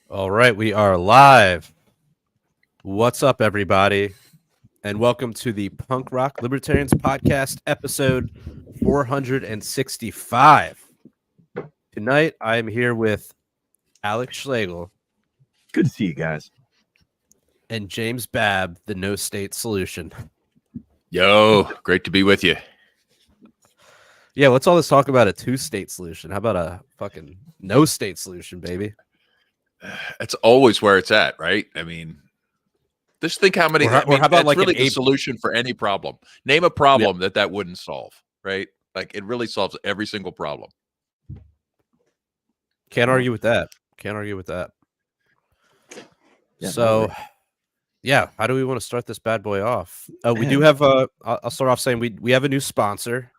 All right, we are live. What's up, everybody? And welcome to the Punk Rock Libertarians Podcast, episode 465. Tonight, I am here with Alex Schlegel Good to see you guys. and James Babb, the No State Solution. Yo, great to be with you. Yeah, what's all this talk about a two-state solution? How about a fucking no state solution, baby? That's always where it's at, right? I mean, just think how many. Or how about that's like really an the A- solution for any problem. Name a problem that wouldn't solve, right? Like it really solves every single problem. Can't argue with that. Can't argue with that. Yeah, So, no yeah, how do we want to start this bad boy off? We Man. do have I'll start off saying we have a new sponsor.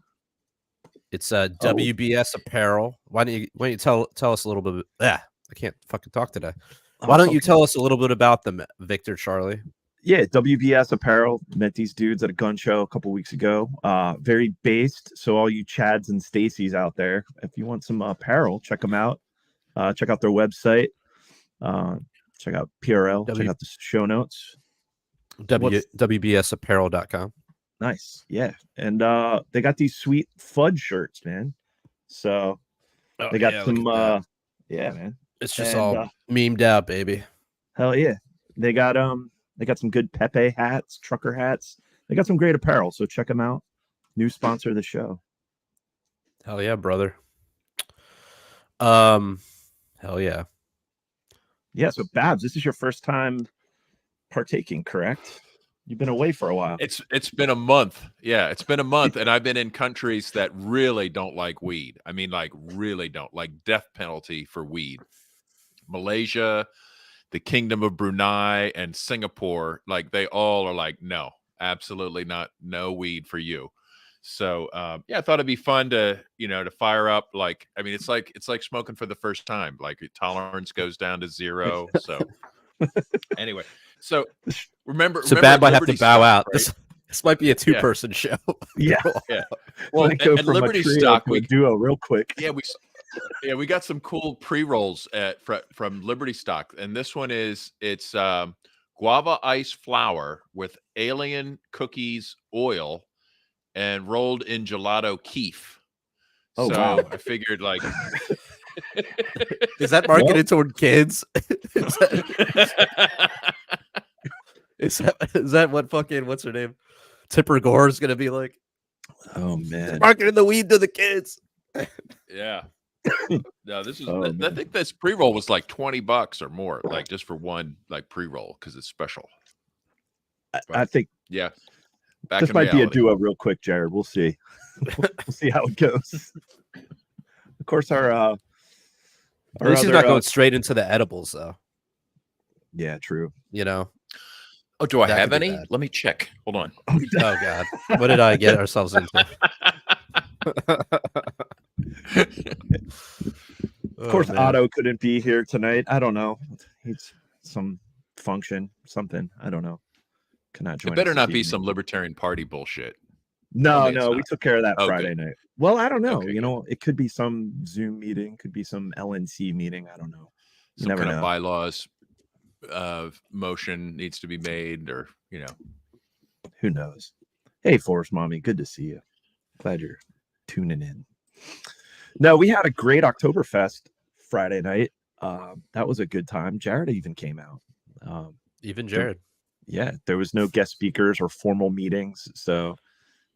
It's WBS Apparel. Why don't you tell us a little bit? I can't fucking talk today. Why don't you tell us a little bit about them, Victor Charlie? Yeah, WBS Apparel. Met these dudes at a gun show a couple weeks ago. Very based. So all you Chads and Stacys out there, if you want some apparel, check them out. Check out their website. Check out PRL. Check out the show notes. WBSapparel.com. Nice. Yeah. And they got these sweet fudge shirts, man. So they got some yeah, man. It's just and, all memed out, baby. Hell yeah. They got some good Pepe hats, trucker hats. They got some great apparel, so check them out. New sponsor of the show. Hell yeah, brother. Hell yeah. Yeah, so Babs, this is your first time partaking, correct? You've been away for a while. It's been a month. Yeah, it's been a month, and I've been in countries that really don't like weed. I mean, like really don't like death penalty for weed. Malaysia, the Kingdom of Brunei, and Singapore, like they all are like, no, absolutely not, no weed for you. So yeah, I thought it'd be fun to fire up. Like, I mean, it's like smoking for the first time. Like tolerance goes down to 0. So anyway, so remember, Bab might have to Liberty bow Stock, out. right? This might be a two-person show. Yeah. Yeah. Well, Might go and from a Liberty trio Stock, to a duo real quick. yeah, we got some cool pre-rolls from Liberty Stock, and this one it's guava ice flour with alien cookies oil and rolled in gelato keef. Oh, So wow. I figured like Is that marketed toward kids? Is that what fucking what's her name? Tipper Gore is gonna be like? Oh man. Marketing the weed to the kids. yeah. No, this is Oh, I man. think this pre-roll was like $20 or more, like just for one like pre-roll because it's special. I think Yeah. Back this in might be a reality. duo real quick, Jared. We'll see. We'll see how it goes. Of course, At least he's not going straight into the edibles, though. yeah, true. You know? Oh, do I That have could be any? bad. Let me check. Hold on. Oh God, what did I get ourselves into? Of course, Otto couldn't be here tonight. I don't know. He's some function, something. I don't know. Cannot join. It better us not this be evening. some libertarian party bullshit. No, Tell me it's no, we not. took care of that Oh, Friday good. night. Well, I don't know. Okay, you good. know, it could be some Zoom meeting, could be some LNC meeting. I don't know. You Some never kind of know. bylaws motion needs to be made, or Who knows? Hey, Forest Mommy, good to see you. Glad you're tuning in. No, we had a great Oktoberfest Friday night. That was a good time. Jared even came out. Even Jared. Yeah, there was no guest speakers or formal meetings, so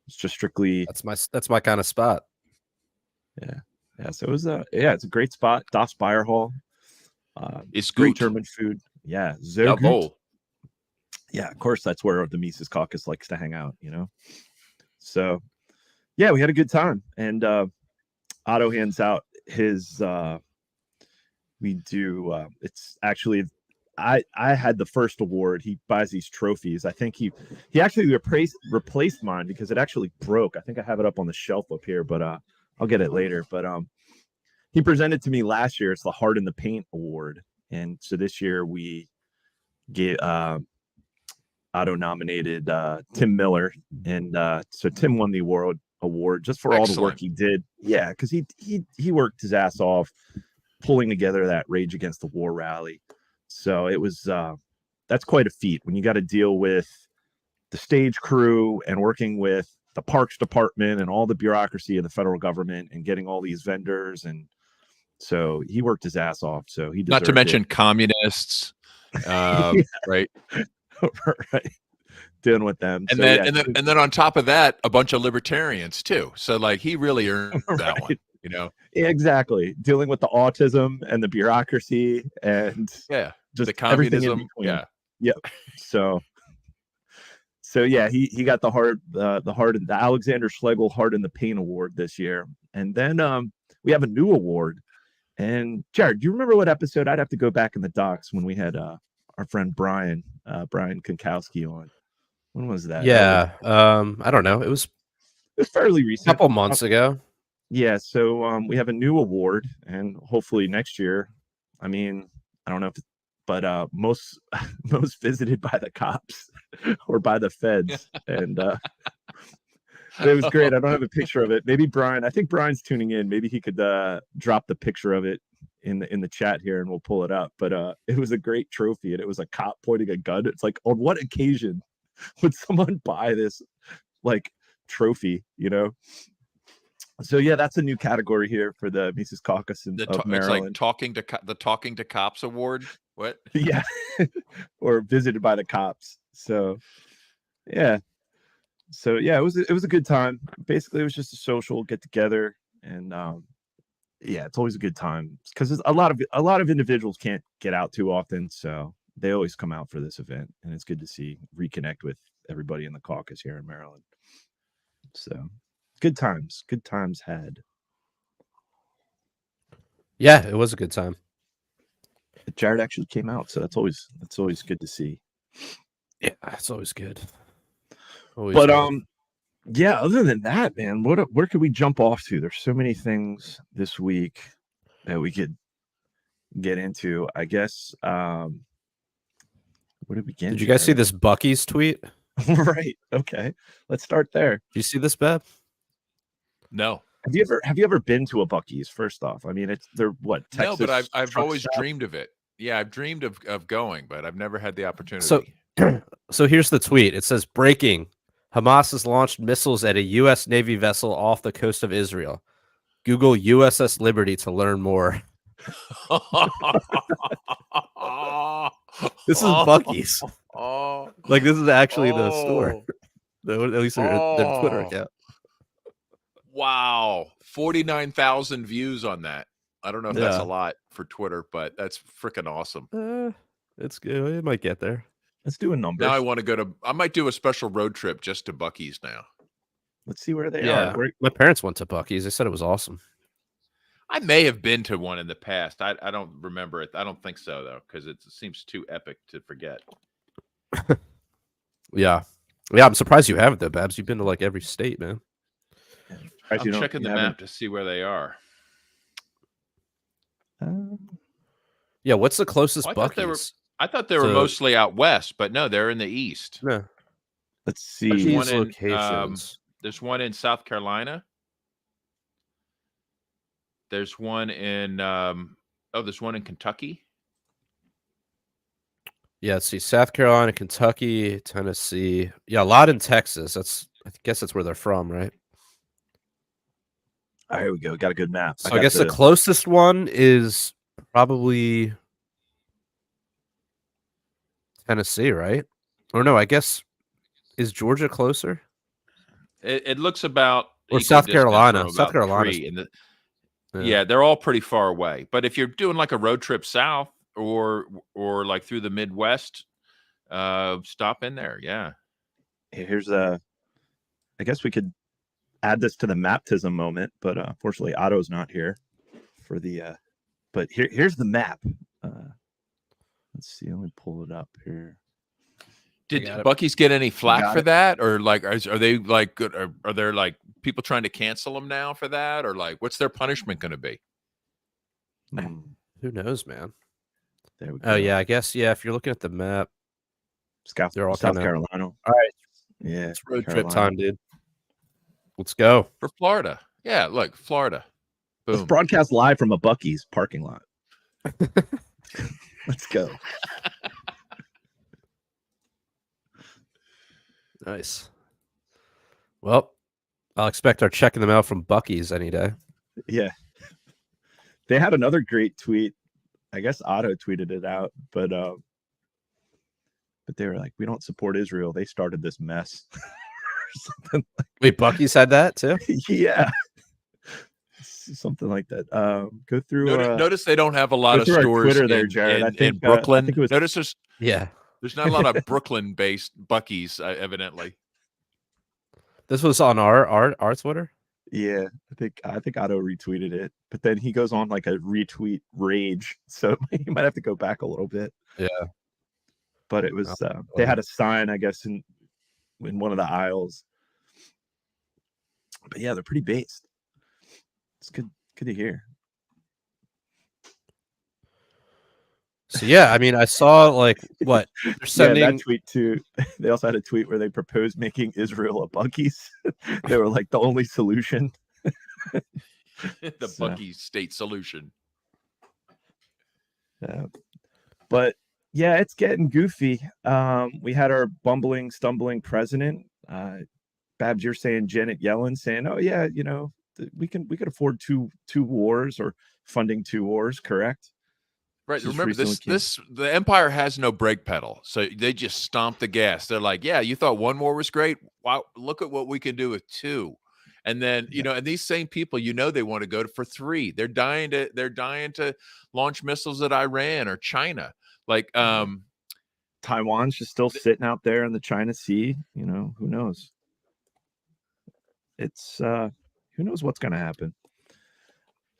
it's just strictly. That's my kind of spot. Yeah, so it was it's a great spot. Das Bayer Hall. it's Great good. German food. Yeah, sehr gut. Jawohl. Yeah, of course, that's where the Mises Caucus likes to hang out, you know. So, yeah, we had a good time, and Otto hands out his. We do. It's actually, I had the first award. He buys these trophies. I think he actually replaced mine because it actually broke. I think I have it up on the shelf up here, but I'll get it later. But he presented to me last year. It's the Heart in the Paint Award, and so this year we get Otto nominated Tim Miller, and so Tim won the award just for all the work he did. Yeah, because he worked his ass off pulling together that Rage Against the War rally. So it was that's quite a feat when you got to deal with the stage crew and working with the parks department and all the bureaucracy of the federal government and getting all these vendors. And so he worked his ass off. So he Not to deserved mention communists, right? right. Dealing with them. And So, then, yeah, and then on top of that, a bunch of libertarians too. So like he really earned that one, you know? Yeah, exactly. Dealing with the autism and the bureaucracy and Yeah. just The everything in communism. between. Yeah. Yep. So yeah, he got the Alexander Schlegel Heart in the Pain Award this year. And then we have a new award. And Jared, do you remember what episode? I'd have to go back in the docs when we had our friend Brian Konkowski on. When was that? Yeah. I don't know. It was fairly a recent. couple months ago. Yeah, so we have a new award, and hopefully next year. I mean, I don't know, but most visited by the cops or by the feds, and it was great. I don't have a picture of it. Maybe Brian. I think Brian's tuning in. Maybe he could drop the picture of it in the chat here, and we'll pull it up. But it was a great trophy, and it was a cop pointing a gun. It's like, on what occasion would someone buy this like trophy? You know. So yeah, that's a new category here for the Mises Caucus of Maryland. It's like the Talking to Cops Award. What? Yeah, or visited by the cops. So yeah, it was a good time. Basically, it was just a social get together, and yeah, it's always a good time because a lot of individuals can't get out too often, so they always come out for this event, and it's good to reconnect with everybody in the caucus here in Maryland. So. Good times had. Yeah, it was a good time. Jared actually came out, so that's always good to see. Yeah, it's always good. Yeah. Other than that, man, where could we jump off to? There's so many things this week that we could get into. I guess. Where did we get? Did you guys see this Buc-ee's tweet? Right. Okay. Let's start there. Did you see this, Beb? No. Have you ever been to a Buc-ee's? First off, I mean, they're what? Texas no, but I've always stop? dreamed of it. Yeah, I've dreamed of going, but I've never had the opportunity. So here's the tweet. It says, breaking: Hamas has launched missiles at a U.S. Navy vessel off the coast of Israel. Google USS Liberty to learn more. This is Buc-ee's. Like, this is actually the store. At least their Twitter account. Wow. 49,000 views on that. I don't know if that's a lot for Twitter, but that's freaking awesome. It's good. It might get there. Let's do a number. Now I might do a special road trip just to Buc-ee's now. Let's see where they are. My parents went to Buc-ee's. They said it was awesome. I may have been to one in the past. I don't remember it. I don't think so, though, because it seems too epic to forget. Yeah. I'm surprised you haven't, though, Babs. You've been to like every state, man. I'm checking the map to see where they are. Yeah, what's the closest Buc-ee's? I thought they were mostly out west, but no, they're in the east. No. Let's see. There's locations. There's one in South Carolina. There's one in there's one in Kentucky. Yeah, let's see. South Carolina, Kentucky, Tennessee. Yeah, a lot in Texas. I guess that's where they're from, right? All right, here we go. Got a good map. So I guess the closest one is probably Tennessee, right? Or no, I guess, is Georgia closer? It looks about or South Carolina. South Carolina. Yeah, they're all pretty far away. But if you're doing like a road trip south or like through the Midwest, stop in there. Yeah. Here's I guess we could add this to the Maptism moment, but unfortunately Otto's not here for the but here's the map. Let's see, let me pull it up here. Did Buc-ee's get any flack for that, or like are they like good? Are there like people trying to cancel them now for that, or like what's their punishment going to be? Who knows, man? There we go. Oh yeah, I guess if you're looking at the map, they're all South Carolina. All right, yeah, it's road trip time, dude. Let's go for Florida. Yeah, look, Florida. Boom. Let's broadcast live from a Buc-ee's parking lot. Let's go. Nice. Well, I'll expect our check in the mail from Buc-ee's any day. Yeah. They had another great tweet. I guess Otto tweeted it out, but they were like, "We don't support Israel. They started this mess." Something like Wait, Buc-ee's said that too? yeah. Something like that. Go through. Notice they don't have a lot of through our stores Twitter there, Jared. I think, in Brooklyn. I think it was, Notice there's not a lot of Brooklyn-based Buc-ee's, evidently. This was on our Twitter. Yeah, I think Otto retweeted it, but then he goes on like a retweet rage, so you might have to go back a little bit. Yeah, but it was they had a sign, I guess, in one of the aisles. But yeah, they're pretty based. It's good to hear. So yeah, I mean, I saw like what they're sending. Yeah, that tweet too. They also had a tweet where they proposed making Israel a Buc-ee's. They were like the only solution. The Buc-ee's state solution. But yeah, it's getting goofy. We had our bumbling, stumbling president. Babs, you're saying Janet Yellen saying, "Oh yeah, you know, we could afford two wars or funding 2 wars," correct? Right. Remember the empire has no brake pedal. So they just stomp the gas. They're like, yeah, you thought 1 war was great. Wow, look at what we can do with 2. And then, you know, and these same people, you know, they want to go for 3. They're dying to launch missiles at Iran or China. Like Taiwan's just still sitting out there in the China Sea, you know, who knows? It's who knows what's going to happen.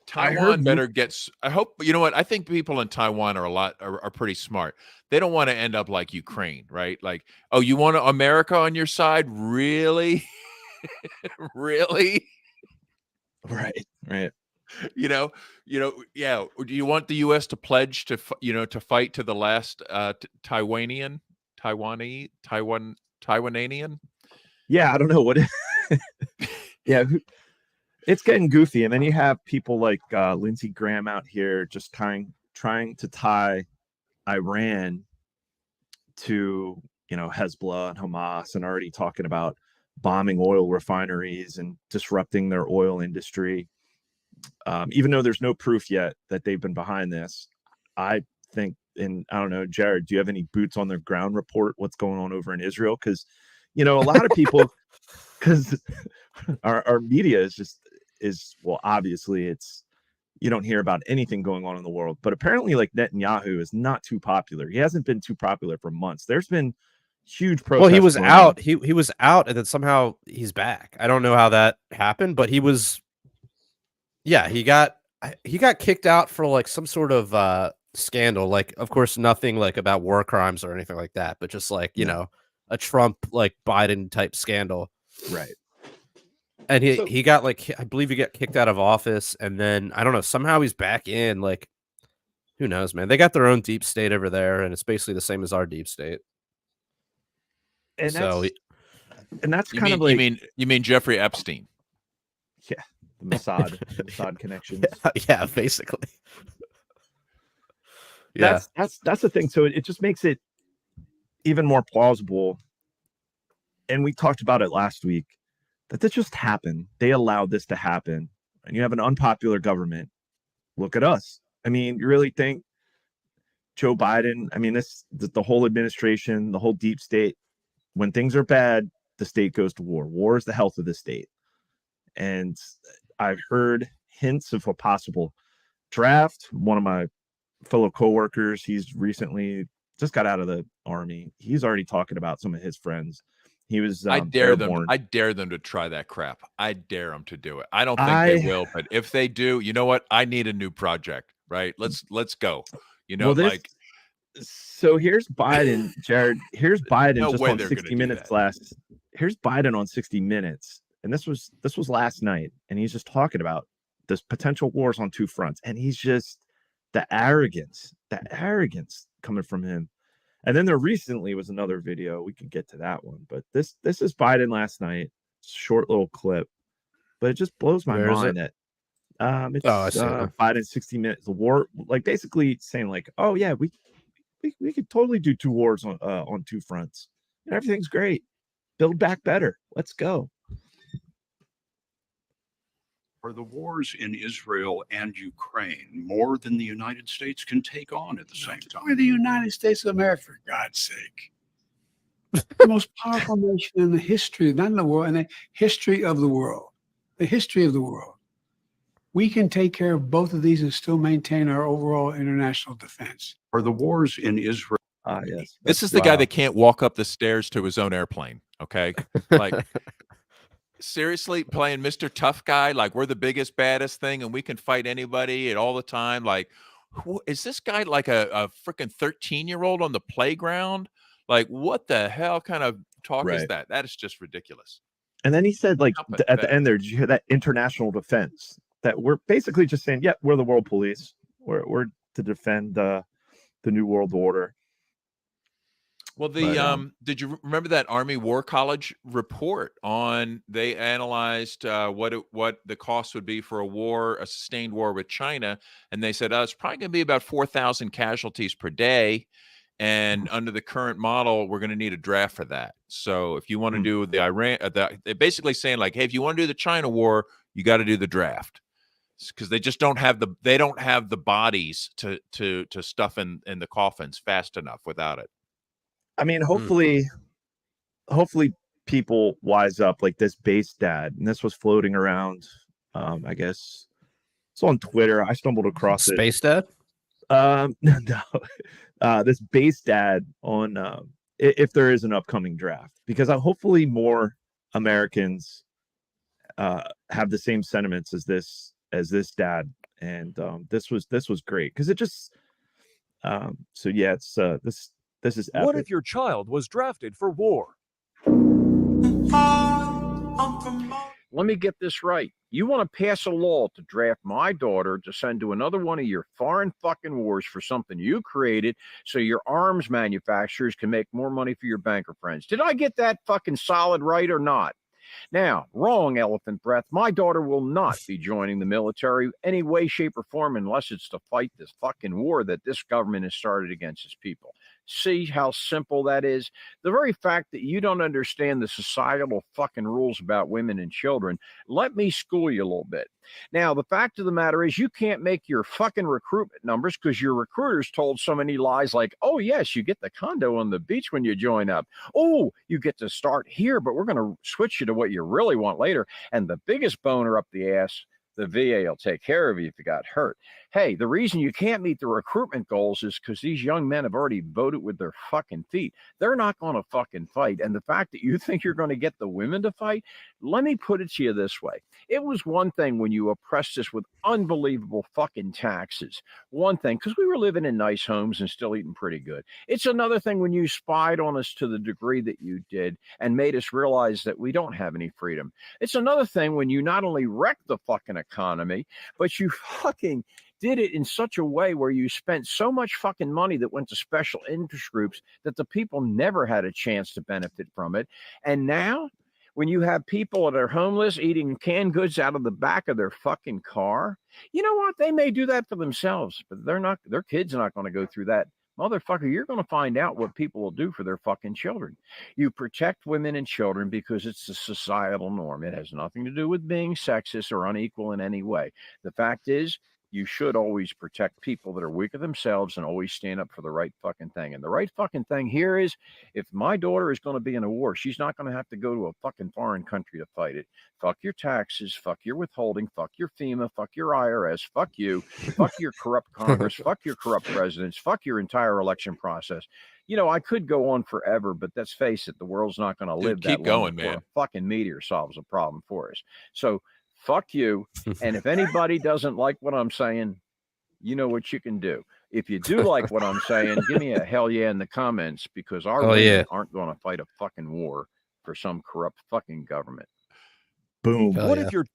Taiwan better get. I hope, you know what? I think people in Taiwan are pretty smart. They don't want to end up like Ukraine, right? Like, oh, you want America on your side? Really? Really? Right. You know, yeah. Do you want the U.S. to pledge to fight to the last Taiwananian? Yeah, I don't know what. Yeah. It's getting goofy, and then you have people like Lindsey Graham out here just trying to tie Iran to, you know, Hezbollah and Hamas, and already talking about bombing oil refineries and disrupting their oil industry. Even though there's no proof yet that they've been behind this, I think, and I don't know, Jared, do you have any boots on the ground report what's going on over in Israel? Because, you know, a lot of people, because our media is well, obviously it's, you don't hear about anything going on in the world, but apparently like Netanyahu is not too popular. He hasn't been too popular for months. There's been huge protests. Well, he was out. He was out, and then somehow he's back. I don't know how that happened, but he was. Yeah, he got kicked out for like some sort of scandal. Like, of course, nothing like about war crimes or anything like that, but just like, you know, a Trump like Biden type scandal. Right. And he got like, I believe he got kicked out of office, and then I don't know, somehow he's back in. Like, who knows, man? They got their own deep state over there, and it's basically the same as our deep state. And so, that's kind of like, you mean Jeffrey Epstein? Yeah, the Mossad connections. Yeah, basically. Yeah, that's the thing. So it just makes it even more plausible. And we talked about it last week, that this just happened. They allowed this to happen. And you have an unpopular government. Look at us. I mean, you really think Joe Biden, I mean, the whole administration, the whole deep state, when things are bad, the state goes to war. War is the health of the state. And I've heard hints of a possible draft. One of my fellow coworkers, he's recently just got out of the army. He's already talking about some of his friends. He was I dare them to try that crap. I dare them to do it. I don't think they will, but if they do, you know what? I need a new project, right? Let's go. You know, so here's Biden, Jared. Here's Biden just on 60 Minutes here's Biden on 60 Minutes. And this was last night, and he's just talking about this potential wars on 2 fronts. And he's just the arrogance coming from him. And then there recently was another video. We can get to that one, but this is Biden last night. Short little clip, but it just blows my mind that It's Oh, I see. 5 to 60 minutes. The war, like basically saying like, oh yeah, we could totally do 2 wars on 2 fronts. And everything's great. Build back better. Let's go. For the wars in Israel and Ukraine more than the United States can take on at the same time. We're the United States of America, for God's sake. The most powerful nation in the history, not in the world, in the history of the world. The history of the world. We can take care of both of these and still maintain our overall international defense. For the wars in Israel. Yes. This is the guy that can't walk up the stairs to his own airplane. Okay. Like, seriously, playing Mr. Tough Guy, like we're the biggest, baddest thing and we can fight anybody at all the time. Like, is this guy like a freaking 13-year-old on the playground? Like, what the hell kind of talk is that? That is just ridiculous. And then he said, like, at the end there, did you hear that international defense? That we're basically just saying, yeah, we're the world police. We're to defend the New World Order. Well, did you remember that Army War College report on? They analyzed what the cost would be for a sustained war with China, and they said it's probably going to be about 4,000 casualties per day. And under the current model, we're going to need a draft for that. So if you want to do the Iran, they're basically saying like, hey, if you want to do the China war, you got to do the draft, because they just don't have the bodies to stuff in the coffins fast enough without it. I mean, hopefully people wise up, like this base dad, and this was floating around. I guess it's on Twitter. I stumbled across it. Space Dad? No. This base dad on if there is an upcoming draft, because hopefully more Americans have the same sentiments as this dad, and this was great because it just so yeah, it's this is epic. What if your child was drafted for war? Let me get this right. You want to pass a law to draft my daughter to send to another one of your foreign fucking wars for something you created so your arms manufacturers can make more money for your banker friends. Did I get that fucking solid right or not? Now, wrong, elephant breath. My daughter will not be joining the military any way, shape, or form unless it's to fight this fucking war that this government has started against its people. See how simple that is? The very fact that you don't understand the societal fucking rules about women and children, let me school you a little bit. Now, the fact of the matter is you can't make your fucking recruitment numbers because your recruiters told so many lies like, oh, yes, you get the condo on the beach when you join up. Oh, you get to start here, but we're going to switch you to what you really want later. And the biggest boner up the ass, the VA will take care of you if you got hurt. Hey, the reason you can't meet the recruitment goals is because these young men have already voted with their fucking feet. They're not going to fucking fight. And the fact that you think you're going to get the women to fight, let me put it to you this way. It was one thing when you oppressed us with unbelievable fucking taxes. One thing, because we were living in nice homes and still eating pretty good. It's another thing when you spied on us to the degree that you did and made us realize that we don't have any freedom. It's another thing when you not only wrecked the fucking economy, but you fucking did it in such a way where you spent so much fucking money that went to special interest groups that the people never had a chance to benefit from it. And now, when you have people that are homeless eating canned goods out of the back of their fucking car, you know what? They may do that for themselves, but their kids are not going to go through that. Motherfucker, you're going to find out what people will do for their fucking children. You protect women and children because it's the societal norm. It has nothing to do with being sexist or unequal in any way. The fact is, you should always protect people that are weaker themselves and always stand up for the right fucking thing. And the right fucking thing here is, if my daughter is going to be in a war, she's not going to have to go to a fucking foreign country to fight it. Fuck your taxes, fuck your withholding, fuck your FEMA, fuck your IRS, fuck you, fuck your corrupt Congress, fuck your corrupt presidents, fuck your entire election process. You know, I could go on forever, but let's face it, the world's not going to live that long. Keep going, man. A fucking meteor solves a problem for us. So fuck you. And if anybody doesn't like what I'm saying, you know what you can do. If you do like what I'm saying, give me a hell yeah in the comments, because our women aren't going to fight a fucking war for some corrupt fucking government. Boom. What if you're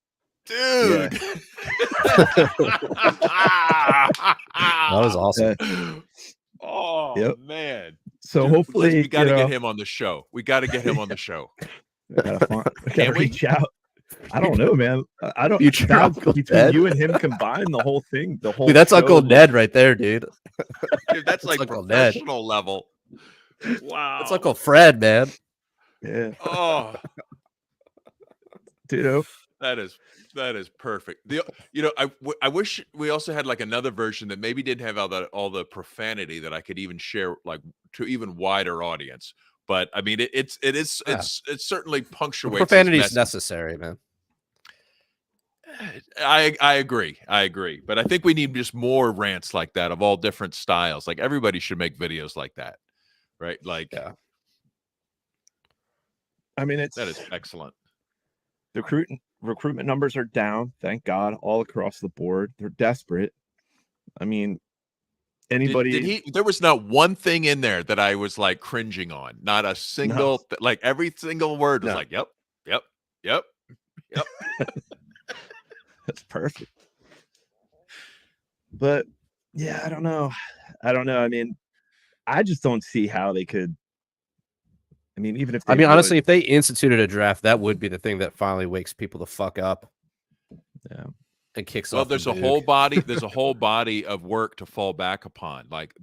dude? That was awesome. Oh man. So dude, hopefully we got to get him on the show. We got to get him on the show. Can we reach out? I don't know, man. I don't. Future That, Uncle between Ned. you and him combined, the whole thing, the whole. Dude, that's show Uncle was- Ned right there, dude. Dude, that's like Uncle Ned. professional level. Wow. That's Uncle Fred, man. Yeah, Oh, dude. that is perfect. I wish we also had like another version that maybe didn't have all the profanity that I could even share like to even wider audience. But I mean, it's certainly punctuates. Profanity is necessary, man. I agree. But I think we need just more rants like that of all different styles. Like everybody should make videos like that, right? Like, Yeah. I mean, that is excellent. The recruitment numbers are down, thank God, all across the board. They're desperate. I mean, anybody. There was not one thing in there that I was like cringing on. Not a single, like every single word was like, yep. That's perfect. But yeah, I don't know. I mean, I just don't see how they could. I mean, even if they honestly, if they instituted a draft, that would be the thing that finally wakes people the fuck up. Yeah. And kicks off. Well, there's a whole body of work to fall back upon. Like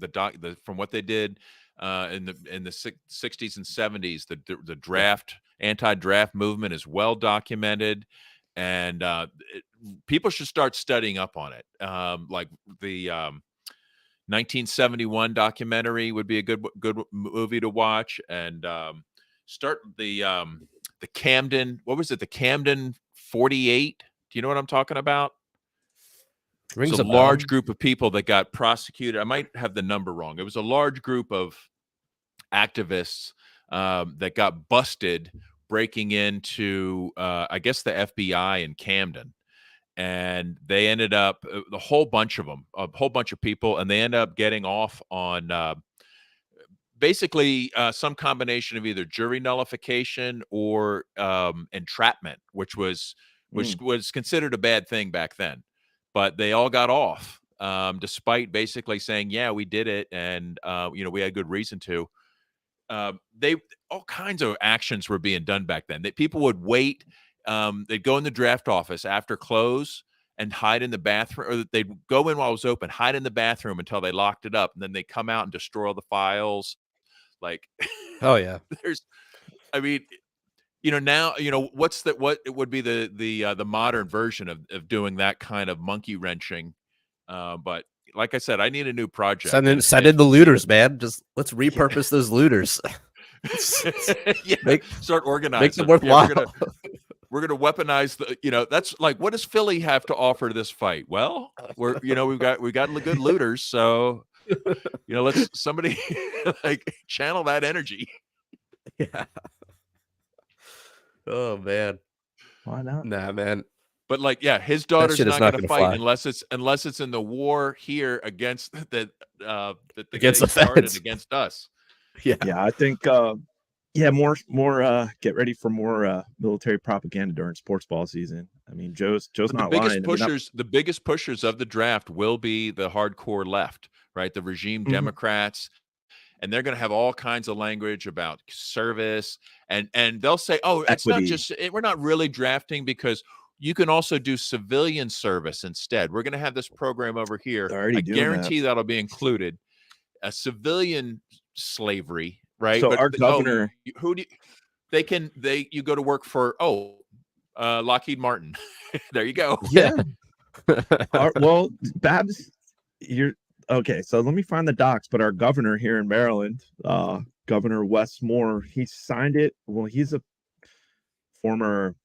from what they did in the 60s and 70s, the draft anti-draft movement is well documented, and people should start studying up on it. Like the 1971 documentary would be a good movie to watch, and start the Camden. What was it? The Camden 48. Do you know what I'm talking about? It's a large group of people that got prosecuted. I might have the number wrong. It was a large group of activists that got busted breaking into, I guess, the FBI in Camden. And they ended up, a whole bunch of people, and they ended up getting off on basically some combination of either jury nullification or entrapment, which was considered a bad thing back then. But they all got off, despite basically saying, yeah, we did it, and we had good reason to. All kinds of actions were being done back then. That people would wait. They'd go in the draft office after close and hide in the bathroom, or they'd go in while it was open, hide in the bathroom until they locked it up, and then they come out and destroy all the files. Like, oh yeah, now, what would be the modern version of doing that kind of monkey wrenching? But like I said, I need a new project. Send in the looters, man. Just let's repurpose those looters. Start organizing. Make them worthwhile. We're gonna weaponize the. That's like, what does Philly have to offer to this fight? Well, we've got good looters, so let's somebody like channel that energy. Yeah. Oh man. Why not? Nah, man. But like, yeah, his daughter's not going to fight fly. unless it's in the war here against against the feds, against us. Yeah, I think more get ready for more military propaganda during sports ball season. I mean, Joe's not lying. The biggest pushers of the draft will be the hardcore left, right? The regime Democrats. And they're going to have all kinds of language about service, and they'll say, "Oh, it's not just we're not really drafting because you can also do civilian service instead. We're going to have this program over here. I guarantee that'll be included. A civilian slavery, right? So our governor, you go to work for Lockheed Martin. There you go. Yeah. Well, Babs, you're. Okay, so let me find the docs. But our governor here in Maryland, Governor Wes Moore, he signed it. Well, he's a former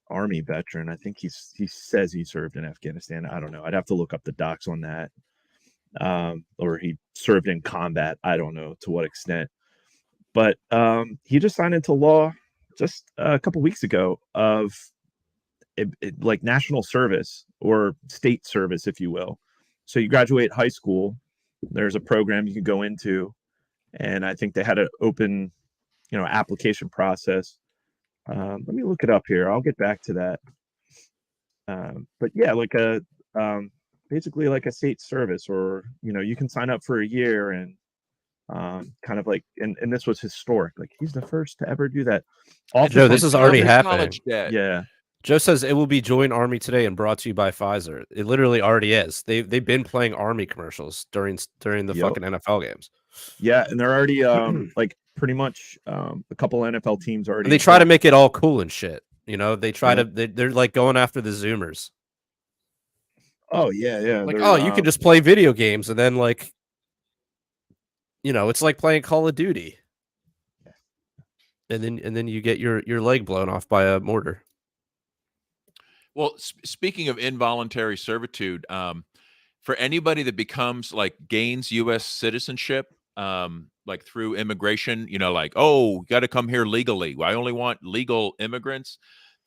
Army veteran. I think he says he served in Afghanistan. I don't know. I'd have to look up the docs on that. Or he served in combat. I don't know to what extent. But he just signed into law just a couple weeks ago of like national service or state service, if you will. So you graduate high school, there's a program you can go into, and I think they had an open, application process. Let me look it up here. I'll get back to that. But yeah, like basically like a state service, or you can sign up for a year and kind of like, and this was historic. Like he's the first to ever do that. Joe, this is already happening. Yeah. Joe says it will be join Army today and brought to you by Pfizer. It literally already is. They've been playing Army commercials during the fucking NFL games. Yeah, and they're already like pretty much a couple NFL teams already. And they try to make it all cool and shit. You know, they try Yeah. to they're like going after the Zoomers. Oh yeah, yeah. Like, they're, oh, you can just play video games, and then like, you know, it's like playing Call of Duty. And then you get your leg blown off by a mortar. Well, speaking of involuntary servitude, for anybody that becomes like gains U.S. citizenship, like through immigration, you know, like, oh, you got to come here legally. I only want legal immigrants.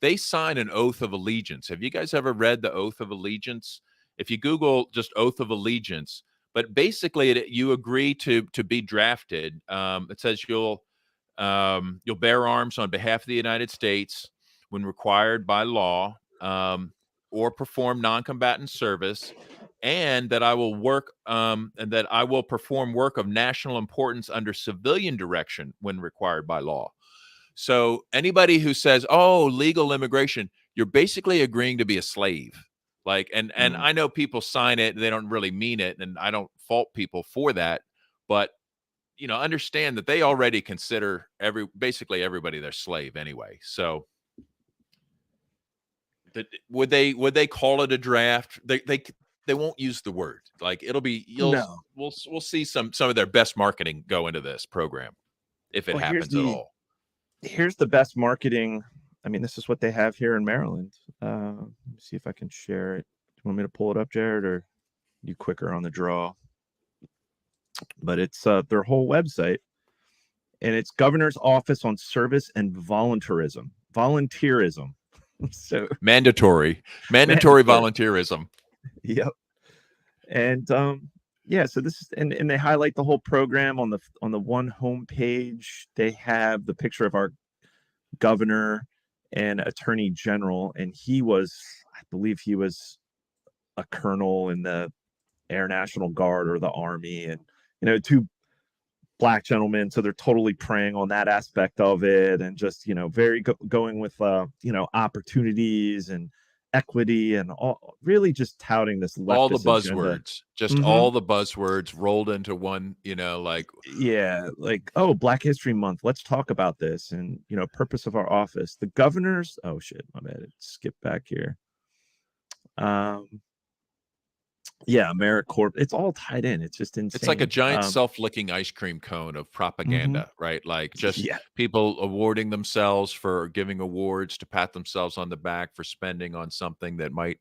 They sign an oath of allegiance. Have you guys ever read the oath of allegiance? If you Google just oath of allegiance, but basically you agree to be drafted. It says you'll bear arms on behalf of the United States when required by law, or perform non-combatant service, and that I will work and that I will perform work of national importance under civilian direction when required by law. So anybody who says, "Oh, legal immigration," you're basically agreeing to be a slave. Like, and I know people sign it, they don't really mean it, and I don't fault people for that, but you know, understand that they already consider basically everybody their slave anyway. So would they call it a draft? They won't use the word. Like, it'll be we'll see some of their best marketing go into this program if it happens at all. Here's the best marketing. I mean, this is what they have here in Maryland. Let me see if I can share it. Do you want me to pull it up, Jared, or you quicker on the draw? But it's their whole website, and it's Governor's Office on Service and Volunteerism. So mandatory volunteerism. Yep. And yeah, so this is and they highlight the whole program on the one homepage. They have the picture of our governor and attorney general, and I believe he was a colonel in the Air National Guard or the Army, and you know, two black gentlemen, so they're totally preying on that aspect of it, and just, you know, very going with you know, opportunities and equity and all, really just touting this leftist all the buzzwords agenda. just all the buzzwords rolled into one, you know, like, yeah, like, oh, Black History Month, let's talk about this, and you know, purpose of our office, the governor's, oh shit, my bad, it skipped back here. Yeah, AmeriCorps. It's all tied in. It's just insane. it's like a giant self-licking ice cream cone of propaganda, right? Like, just people awarding themselves for giving awards to pat themselves on the back for spending on something that might.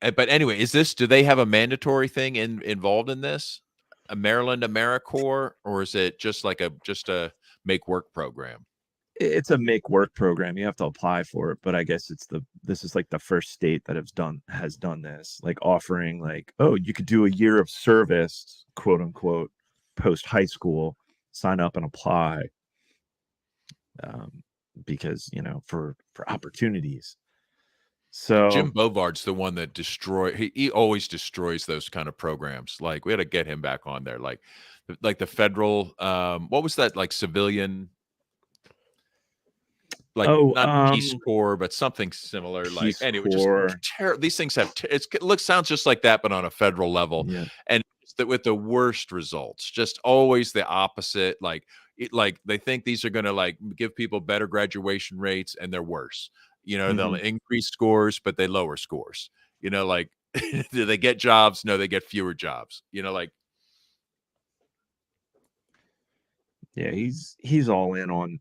But anyway, do they have a mandatory thing involved in this? A Maryland AmeriCorps, or is it just like a make work program? It's a make work program. You have to apply for it, but I guess this is like the first state that has done this, like offering, like, oh, you could do a year of service, quote unquote, post high school, sign up and apply, because, you know, for opportunities. So Jim Bovard's the one that he always destroys those kind of programs. Like, we had to get him back on there. Like the federal, what was that, like, civilian, like, not Peace Corps, but something similar. Like, anyway, just these things sounds just like that, but on a federal level. Yeah. And with the worst results, just always the opposite. Like, they think these are going to, like, give people better graduation rates, and they're worse. You know, they'll increase scores, but they lower scores. You know, like, do they get jobs? No, they get fewer jobs. You know, like. Yeah, he's all in on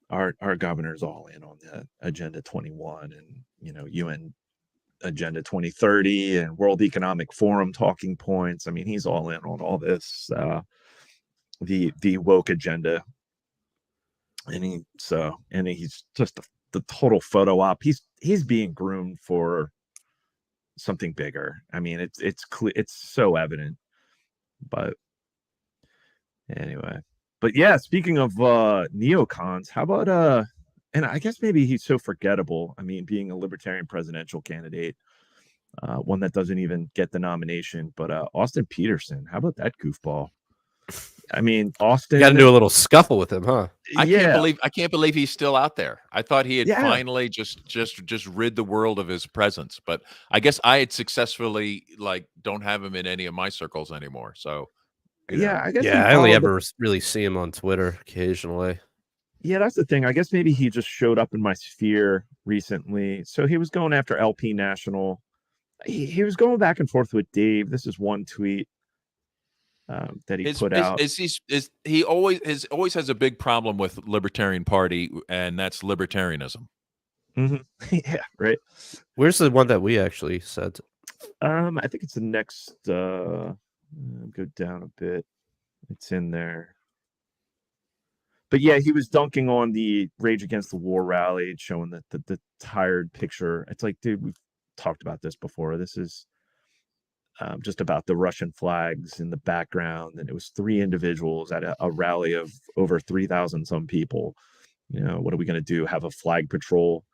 our governor's all in on the Agenda 21, and, you know, UN Agenda 2030 and World Economic Forum talking points. I mean, he's all in on all this, the woke agenda, and he's just the total photo op. He's being groomed for something bigger. I mean, it's clear, it's so evident. But anyway. But yeah, speaking of neocons, how about and I guess maybe he's so forgettable. I mean, being a libertarian presidential candidate, one that doesn't even get the nomination, but Austin Peterson, how about that goofball? I mean, You Austin. got to do a little scuffle with him, huh? I can't believe he's still out there. I thought he had Yeah. finally just rid the world of his presence, but I guess I had successfully don't have him in any of my circles anymore. So Yeah, I guess. Yeah, he I only followed ever really see him on Twitter occasionally. Yeah, that's the thing. I guess maybe he just showed up in my sphere recently. So he was going after LP National. He was going back and forth with Dave. This is one tweet that he put out. He always has a big problem with Libertarian Party, and that's libertarianism. Yeah, right. Where's the one that we actually said? I think it's the next. Go down a bit. It's in there. But yeah, he was dunking on the Rage Against the War rally, showing the tired picture. It's like, dude, we've talked about this before. This is just about the Russian flags in the background, and it was 3 individuals at a rally of over 3,000 some people. You know, what are we going to do? Have a flag patrol?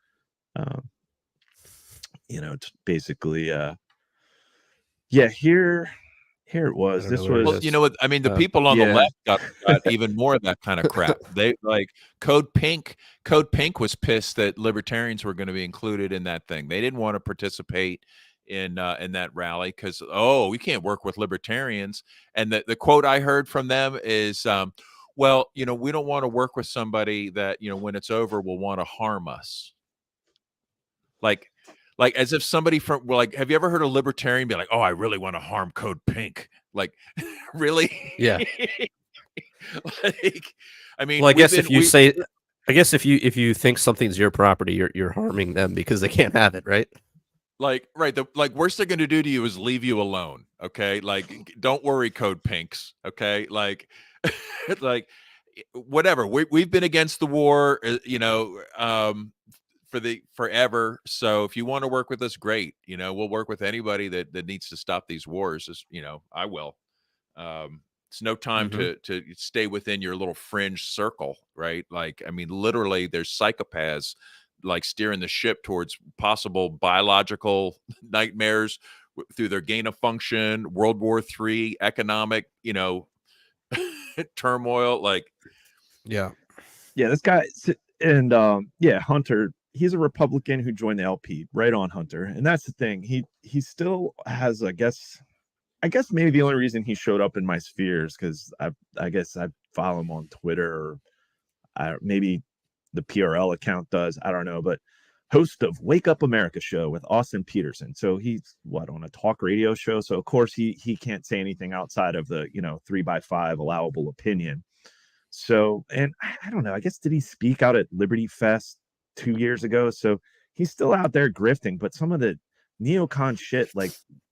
To basically, yeah. Here it was. This was. Well, you know what? I mean, the people on the left got even more of that kind of crap. They Code Pink. Code Pink was pissed that libertarians were going to be included in that thing. They didn't want to participate in that rally because we can't work with libertarians. And the quote I heard from them is, well, we don't want to work with somebody that when it's over will want to harm us. Like as if somebody from have you ever heard a libertarian be like, oh, I really want to harm Code Pink? Like, really? Yeah. I mean, well, I guess if you think something's your property, you're harming them because they can't have it, right? Right. The worst they're going to do to you is leave you alone. Okay. Don't worry, Code Pinks. Okay. Whatever. We've been against the war, forever. So if you want to work with us, great. We'll work with anybody that needs to stop these wars. I will. It's no time to stay within your little fringe circle, right? I mean, literally there's psychopaths steering the ship towards possible biological nightmares through their gain of function, World War III, economic, turmoil. Yeah, this guy and Hunter, he's a Republican who joined the LP. Right on, Hunter. And that's the thing. He still has, I guess maybe the only reason he showed up in my spheres because I guess I follow him on Twitter, or maybe the PRL account does. I don't know, but host of Wake Up America show with Austin Peterson. So he's on a talk radio show. So of course he can't say anything outside of the 3x5 allowable opinion. So, and I don't know, I guess, did he speak out at Liberty Fest 2 years ago? So he's still out there grifting, but some of the neocon shit,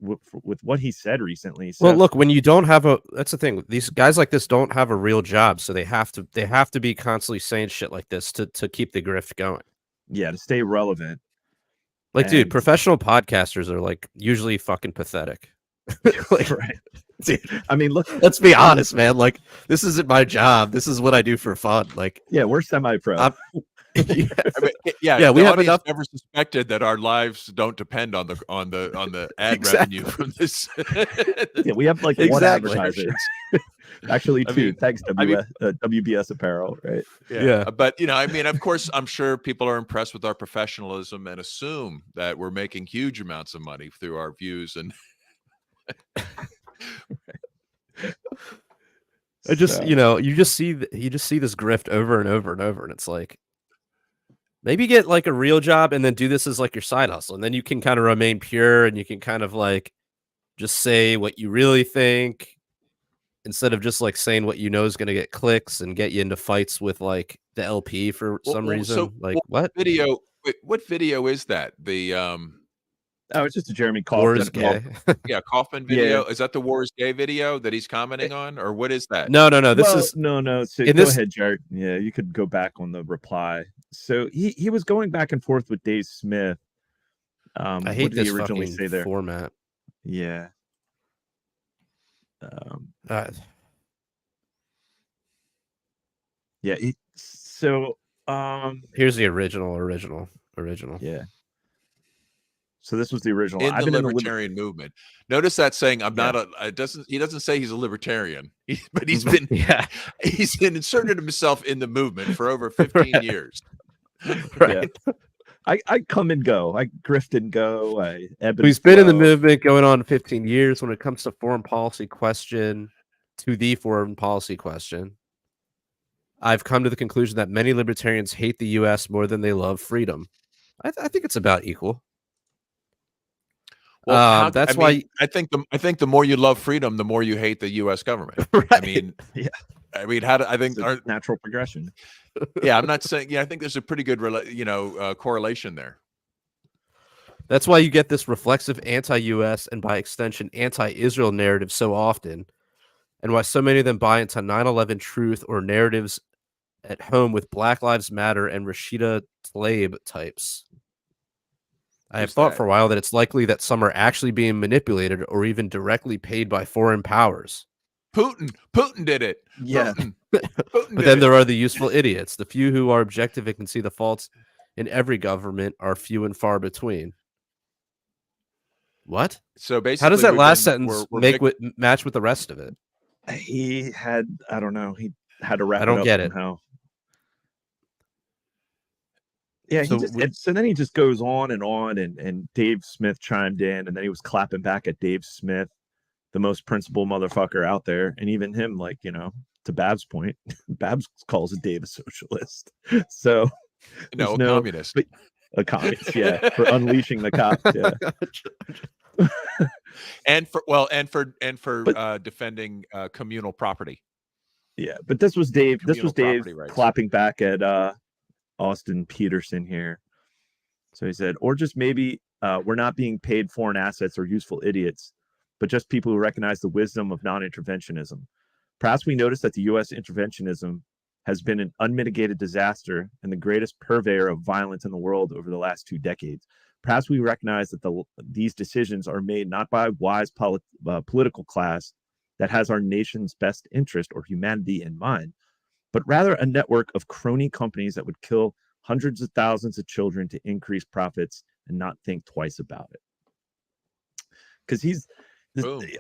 with what he said recently. So, well, look, when you don't have that's the thing. These guys like this don't have a real job, so they have to be constantly saying shit like this to keep the grift going. Yeah, to stay relevant. Dude, professional podcasters are usually fucking pathetic. Right. Dude, I mean, look, let's be honest, man. This isn't my job. This is what I do for fun. Yeah, we're semi-pro. We have enough. Never suspected that our lives don't depend on the ad revenue from this. Yeah, we have one advertiser. Actually, two. Thanks, WBS Apparel, right? Yeah. But of course, I'm sure people are impressed with our professionalism and assume that we're making huge amounts of money through our views and. I just you just see this grift over and over and over, and it's maybe get a real job and then do this as your side hustle, and then you can kind of remain pure and you can kind of just say what you really think instead of just saying what is going to get clicks and get you into fights with the LP for some reason. So, what video? What video is that? The Oh, it's just a Jeremy Kaufman. Kaufman video. Yeah. Is that the War is Gay video that he's commenting on, or what is that? No. No. So go ahead, Jared. Yeah, you could go back on the reply. So he was going back and forth with Dave Smith. I hate this originally fucking say there? Format. Yeah. Yeah. Here's the original. Yeah. So this was the original. In I've the been libertarian movement. Notice that saying I'm not a. It doesn't. He doesn't say he's a libertarian, but he's been. Yeah. He's been inserted himself in the movement for over 15 years. Right. Yeah. I come and go. I grift and go. I ebb and He's been in the flow. movement going on 15 years when it comes to foreign policy question, to the foreign policy question. I've come to the conclusion that many libertarians hate the U.S. more than they love freedom. I think it's about equal. Well, that's I why mean, I think the more you love freedom, the more you hate the U.S. government. right. I mean, Yeah. I mean, how do I think? It's a natural progression. Yeah, I'm not saying. Yeah, I think there's a pretty good, correlation there. That's why you get this reflexive anti-U.S. and by extension anti-Israel narrative so often, and why so many of them buy into 9/11 truth or narratives at home with Black Lives Matter and Rashida Tlaib types. I have Who's thought that? for a while that it's likely that some are actually being manipulated or even directly paid by foreign powers. Putin did it. Yeah. Putin But did then it. there are the useful idiots. The few who are objective and can see the faults in every government are few and far between. What? So basically, How does that we've last been- sentence we're match with the rest of it? He had, I don't know, he had to wrap I don't it up get it. somehow. Yeah, So so then he just goes on, and Dave Smith chimed in, and then he was clapping back at Dave Smith, the most principled motherfucker out there, and even him, like, to Bab's point, Babs calls Dave a socialist. So no, a there's communist. a communist, yeah, for unleashing the cops, yeah. and for defending communal property. Yeah, but this was Dave. This Communal was Dave property rights. clapping back at Austin Peterson here. So he said, or just maybe we're not being paid foreign assets or useful idiots, but just people who recognize the wisdom of non-interventionism. Perhaps we notice that the U.S. interventionism has been an unmitigated disaster and the greatest purveyor of violence in the world over the last 2 decades. Perhaps we recognize that these decisions are made not by a wise political class that has our nation's best interest or humanity in mind, but rather a network of crony companies that would kill hundreds of thousands of children to increase profits and not think twice about it. Because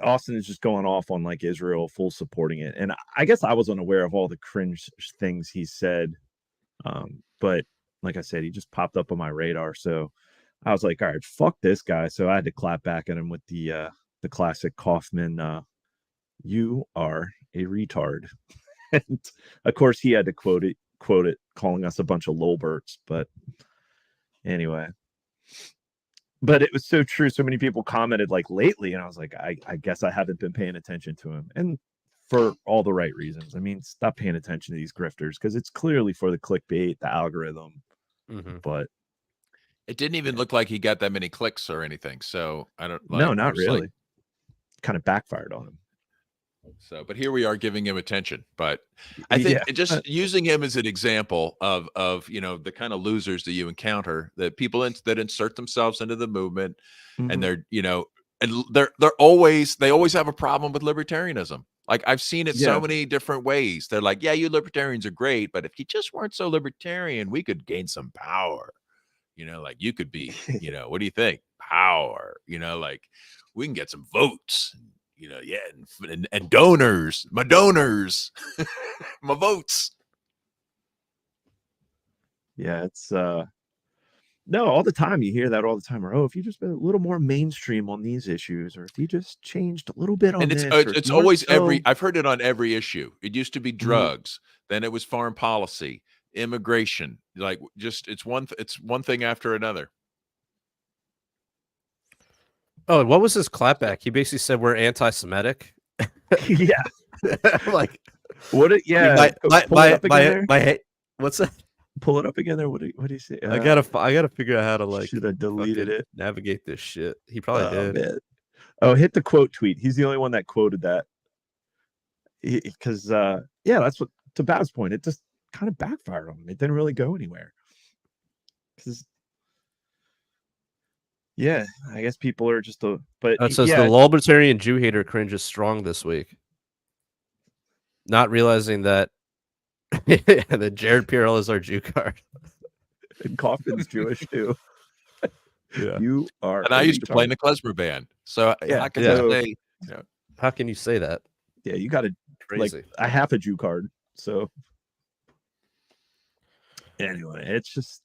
Austin is just going off on like Israel, full supporting it. And I guess I was unaware of all the cringe things he said. But like I said, he just popped up on my radar. So I was like, all right, fuck this guy. So I had to clap back at him with the classic Kaufman, you are a retard. And of course he had to quote it, calling us a bunch of lolberts. But anyway, but it was so true. So many people commented like lately, and I was like, I guess I haven't been paying attention to him, and for all the right reasons. I mean, stop paying attention to these grifters because it's clearly for the clickbait, the algorithm. Mm-hmm. But it didn't even look like he got that many clicks or anything. So I don't. No, not really. Kind of backfired on him. So, but here we are giving him attention. But I think just using him as an example of the kind of losers that you encounter, that people that insert themselves into the movement, and they're and they always have a problem with libertarianism. Like I've seen it so many different ways. They're like, yeah, you libertarians are great, but if you just weren't so libertarian, we could gain some power. Like you could be, what do you think? Power, like we can get some votes. And donors, my donors, my votes. Yeah, it's no, all the time you hear that all the time. Or if you just been a little more mainstream on these issues, or if you just changed a little bit on and this, it's always I've heard it on every issue. It used to be drugs, then it was foreign policy, immigration, like just it's one thing after another. Oh, what was his clapback? He basically said we're anti-Semitic. Yeah. Like what? My what's that? Pull it up again there. What do you say? I gotta figure out how to like. Should have deleted it. Navigate this shit. He probably did. Man. Oh, hit the quote tweet. He's the only one that quoted that. Because that's what, to Bab's point, it just kind of backfired on him. It didn't really go anywhere. Because I guess people are just but it says the libertarian Jew hater cringe is strong this week. Not realizing that that Jared PRL is our Jew card. And Kaufman's Jewish too. Yeah. You are. And I used to play in the klezmer band, so Yeah, how can yeah. you say? You know, How can you say that? Yeah, you got Crazy. like a half a Jew card. So anyway, it's just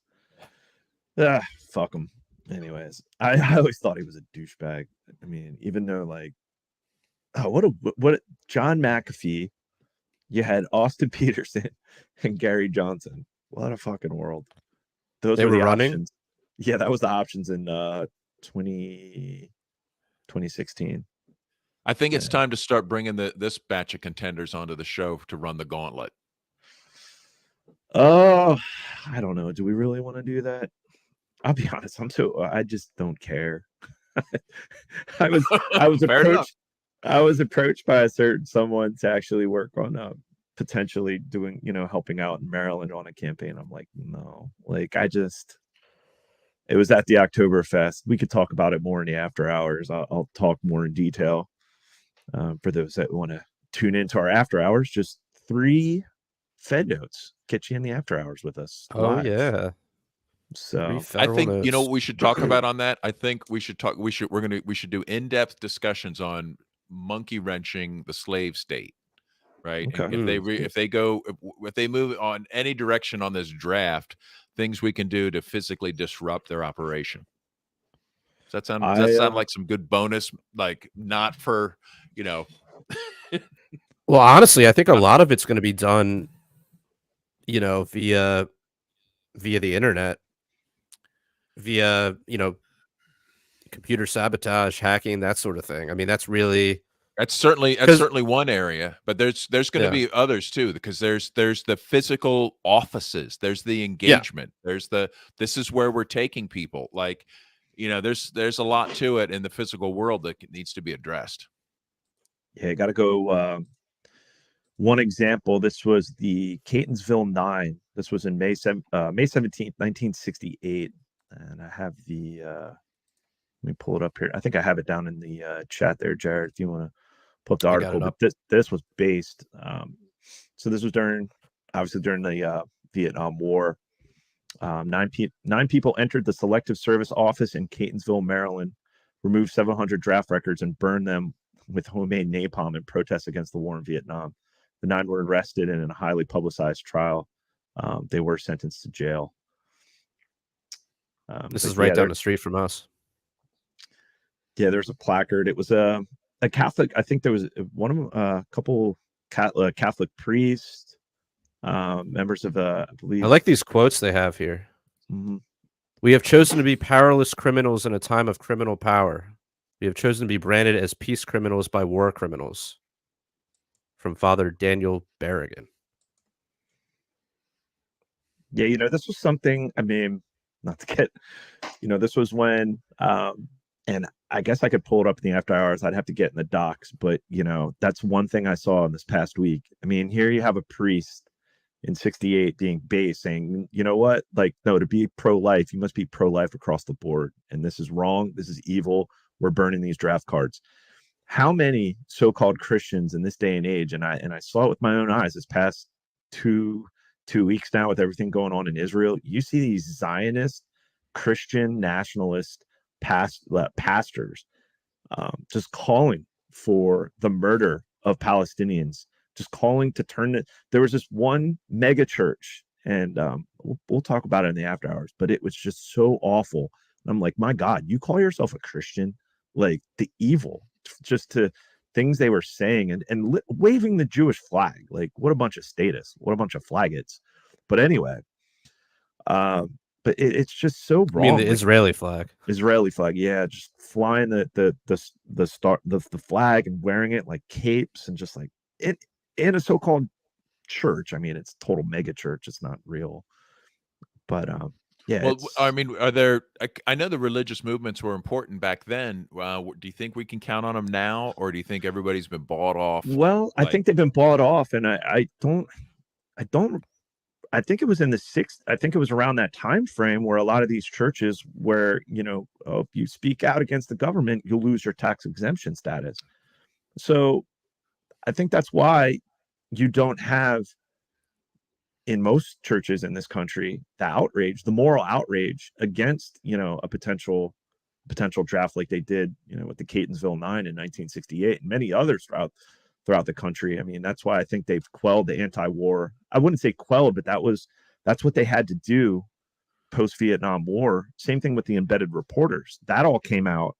fuck him. Anyways, I always thought he was a douchebag. I mean, even though like, oh, what John McAfee, you had Austin Peterson and Gary Johnson. What a fucking world. Those They were were the running? options. Yeah, that was the options in 2016. I think it's Yeah. time to start bringing this batch of contenders onto the show to run the gauntlet. Oh, I don't know. Do we really want to do that? I'll be honest. I just don't care. I was Fair enough. approached by a certain someone to actually work on potentially doing, helping out in Maryland on a campaign. I'm like, no, like it was at the Oktoberfest. We could talk about it more in the after hours. I'll talk more in detail for those that want to tune into our after hours. Just 3 Fed notes get you in the after hours with us. Oh live. yeah. So I think notes. you know what we should talk about on that. I think we should do in-depth discussions on monkey wrenching the slave state, right? Okay. And if they move on any direction on this draft, things we can do to physically disrupt their operation. Does that sound like some good bonus? Like not for Well, honestly, I think a lot of it's going to be done, via the internet, via computer sabotage, hacking, that sort of thing. I mean, that's certainly one area, but there's going to be others too, because there's the physical offices, there's the engagement, there's this is where we're taking people. Like, there's a lot to it in the physical world that needs to be addressed. Yeah, got to go. One example, this was the Catonsville 9. This was in May 17th, 1968. And I have let me pull it up here. I think I have it down in the chat there, Jared, if you want to pull up the article. But this was based. So this was obviously during the Vietnam War. 9 people entered the Selective Service office in Catonsville, Maryland, removed 700 draft records, and burned them with homemade napalm in protest against the war in Vietnam. The 9 were arrested, and in a highly publicized trial, they were sentenced to jail. This is right down the street from us. Yeah, there's a placard. It was a Catholic. I think there was one of them, a couple Catholic priests, members of I believe. I like these quotes they have here. Mm-hmm. We have chosen to be powerless criminals in a time of criminal power. We have chosen to be branded as peace criminals by war criminals. From Father Daniel Berrigan. Yeah, this was something, I mean, not to get, this was when, and I guess I could pull it up in the after hours. I'd have to get in the docs, but, that's one thing I saw in this past week. I mean, here you have a priest in 68 being based saying, you know what, like, no, to be pro-life, you must be pro-life across the board. And this is wrong. This is evil. We're burning these draft cards. How many so-called Christians in this day and age, and I saw it with my own eyes this past two weeks now with everything going on in Israel, you see these Zionist, Christian, nationalist pastors just calling for the murder of Palestinians, just calling to turn it. There was this one mega church, and we'll talk about it in the after hours, but it was just so awful. And I'm like, my God, you call yourself a Christian? Like the evil, just to things they were saying and waving the Jewish flag. Like, what a bunch of statists, what a bunch of flaggots. But anyway, but it's just so wrong. I mean, the Israeli flag. Yeah, just flying the flag and wearing it like capes and just like in a so-called church. I mean, it's total mega church. It's not real, but yeah. Well, I mean, I know the religious movements were important back then. Do you think we can count on them now, or do you think everybody's been bought off? Well, I think they've been bought off, and I think it was in the 60s. I think it was around that time frame where a lot of these churches where, if you speak out against the government, you'll lose your tax exemption status. So I think that's why you don't have, in most churches in this country, the moral outrage against, a potential potential draft like they did, with the Catonsville 9 in 1968 and many others throughout the country. I mean, that's why I think they've quelled the anti-war. I wouldn't say quelled, but that's what they had to do post-Vietnam War. Same thing with the embedded reporters. That all came out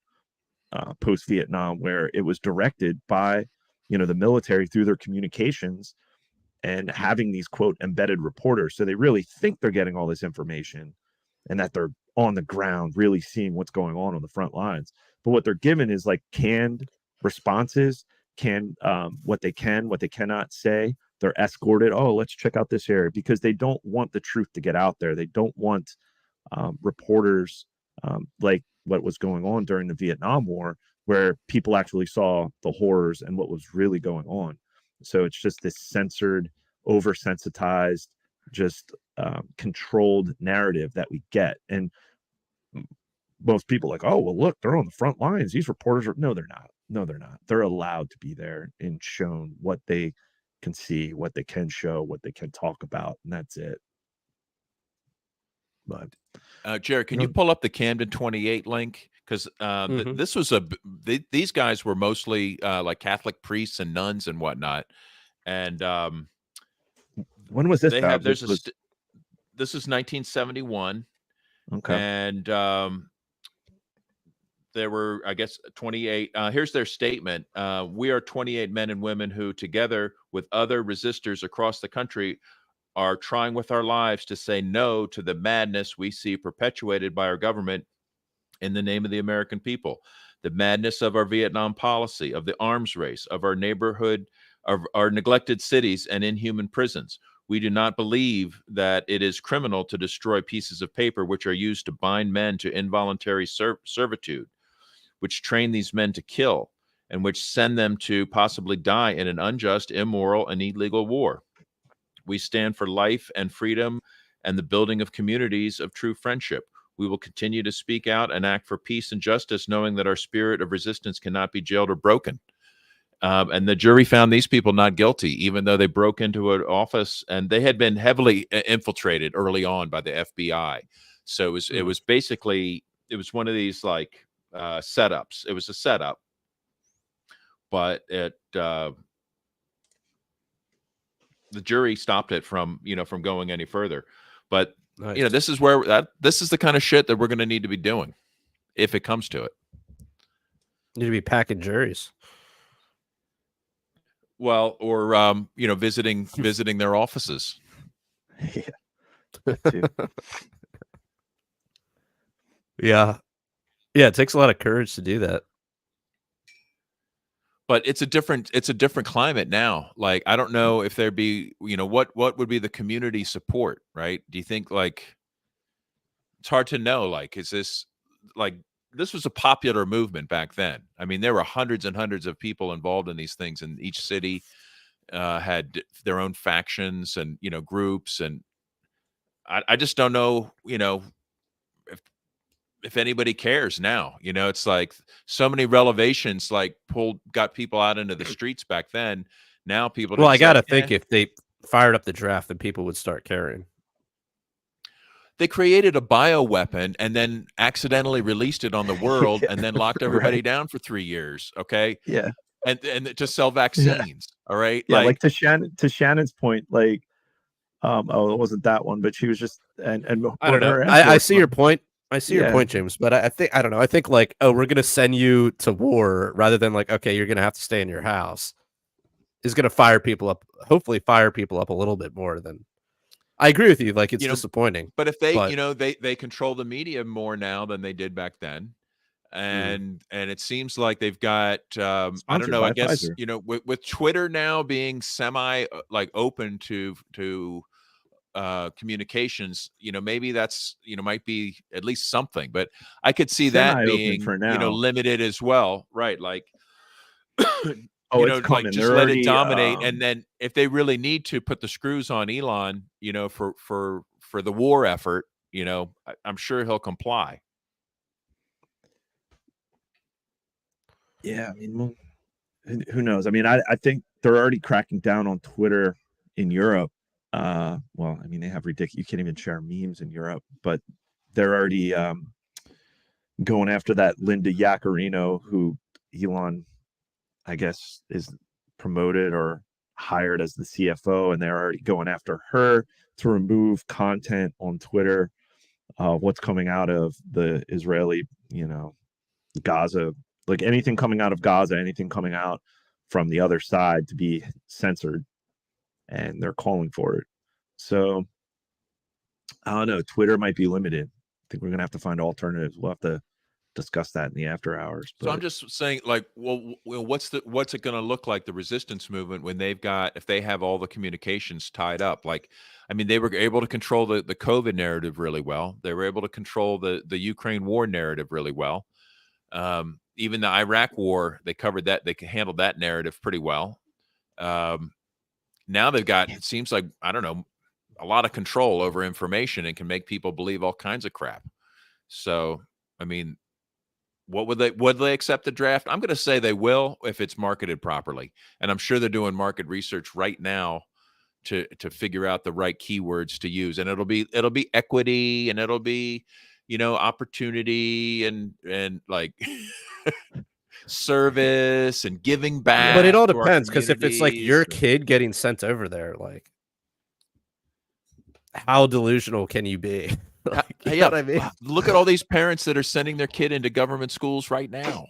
post-Vietnam, where it was directed by, the military through their communications and having these, quote, embedded reporters. So they really think they're getting all this information and that they're on the ground really seeing what's going on the front lines. But what they're given is like canned responses, what they cannot say. They're escorted. Oh, let's check out this area, because they don't want the truth to get out there. They don't want reporters like what was going on during the Vietnam War, where people actually saw the horrors and what was really going on. So it's just this censored, oversensitized, just controlled narrative that we get. And most people are like, oh, well, look, they're on the front lines. These reporters are, no, they're not. No, they're not. They're allowed to be there and shown what they can see, what they can show, what they can talk about, and that's it. But Jared, can you pull up the Camden 28 link? Because this was these guys were mostly like Catholic priests and nuns and whatnot. And when was this? This is 1971. Okay. And there were, I guess, 28. Here's their statement. We are 28 men and women who, together with other resistors across the country, are trying with our lives to say no to the madness we see perpetuated by our government in the name of the American people. The madness of our Vietnam policy, of the arms race, of our neighborhood, of our neglected cities and inhuman prisons. We do not believe that it is criminal to destroy pieces of paper which are used to bind men to involuntary servitude, which train these men to kill, and which send them to possibly die in an unjust, immoral, and illegal war. We stand for life and freedom and the building of communities of true friendship. We will continue to speak out and act for peace and justice, knowing that our spirit of resistance cannot be jailed or broken. And the jury found these people not guilty, even though they broke into an office, and they had been heavily infiltrated early on by the FBI. So it was basically, it was one of these like setups. It was a setup, but the jury stopped it from going any further. But Nice. this is the kind of shit that we're going to need to be doing if it comes to it. Need to be packing juries. Well, or visiting their offices. Yeah. It takes a lot of courage to do that. But it's a different climate now. Like, I don't know if there'd be, what would be the community support, right? Do you think, like, it's hard to know, like, is this, like, this was a popular movement back then. I mean, there were hundreds and hundreds of people involved in these things, and each city had their own factions and, groups. And I just don't know, if anybody cares now. It's like so many relevations like got people out into the streets back then. Now people, well, I gotta think if they fired up the draft, then people would start caring. They created a bioweapon and then accidentally released it on the world and then locked everybody down for 3 years. Okay. Yeah. And to sell vaccines. All right. Yeah. Like to Shannon's point, like, it wasn't that one, but she was just, and I don't know. I see your point. I see your point, James, but I think, I don't know. I think like, oh, we're going to send you to war rather than like, okay, you're going to have to stay in your house is going to fire people up, hopefully fire people up a little bit more than. I agree with you. Like, it's disappointing. But if they, they control the media more now than they did back then. And it seems like they've got, I don't know, I guess, Pfizer. With Twitter now being semi like open to communications, maybe that's, might be at least something, but I could see that being, for now. Limited as well. Right. Like, it's like coming. Just let it dominate. And then if they really need to put the screws on Elon, for the war effort, I'm sure he'll comply. Yeah. I mean, well, who knows? I mean, I think they're already cracking down on Twitter in Europe. Well, I mean, they have ridiculous, you can't even share memes in Europe, but they're already going after that Linda Yaccarino, who Elon, I guess, is promoted or hired as the CFO, and they're already going after her to remove content on Twitter. What's coming out of the Israeli, Gaza, like anything coming out of Gaza, anything coming out from the other side to be censored, and they're calling for it. So I don't know. Twitter might be limited. I think we're gonna have to find alternatives. We'll have to discuss that in the after hours. So I'm just saying, like, well, what's it going to look like, the resistance movement, when if they have all the communications tied up? Like, I mean, they were able to control the COVID narrative really well. They were able to control the Ukraine war narrative really well. Even the Iraq war, they covered that. They handled that narrative pretty well. Now they've got, it seems like, I don't know, a lot of control over information and can make people believe all kinds of crap. So, I mean, would they accept the draft? I'm going to say they will if it's marketed properly. And I'm sure they're doing market research right now to figure out the right keywords to use. And it'll be equity, and it'll be, opportunity and like service and giving back. But it all depends, because if it's like your kid getting sent over there, like, how delusional can you be? Like, you know what I mean? Look at all these parents that are sending their kid into government schools right now.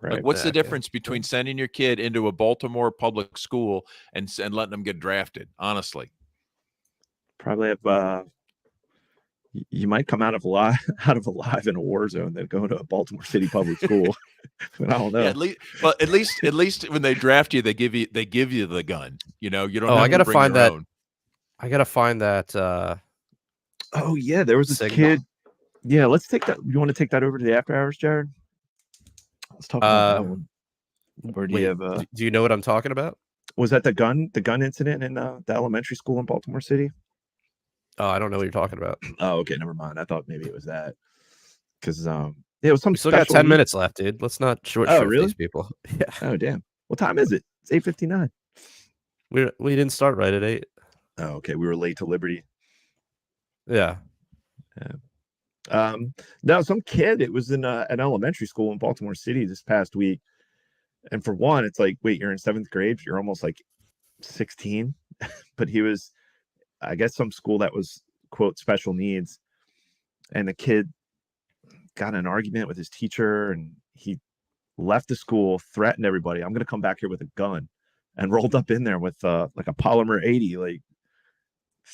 Right, like, what's the difference between sending your kid into a Baltimore public school and letting them get drafted? Honestly, probably have. You might come out of alive in a war zone than go to a Baltimore City public school. I don't know. Yeah, at least when they draft you, they give you the gun. You don't. Oh, have I gotta to bring find your that. own. I gotta find that. Oh yeah, there was this signal. kid. Yeah, let's take that. You want to take that over to the after hours, Jared? Let's talk about that one. Or do you have? Do you know what I'm talking about? Was that the gun incident in the elementary school in Baltimore City? Oh, I don't know what you're talking about. Oh, okay, never mind. I thought maybe it was that, because it was some. We still got 10 minutes left, dude. Let's not short really? these people. Yeah. Oh damn. What time is it? It's 8:59. We didn't start right at 8. Oh, okay. We were late to Liberty. Yeah. No, some kid. It was in an elementary school in Baltimore City this past week, and for one, it's like, wait, you're in 7th grade. You're almost like 16, but he was, I guess, some school that was, quote, special needs, and the kid got in an argument with his teacher, and he left the school, threatened everybody, I'm going to come back here with a gun, and rolled up in there with like a polymer 80, like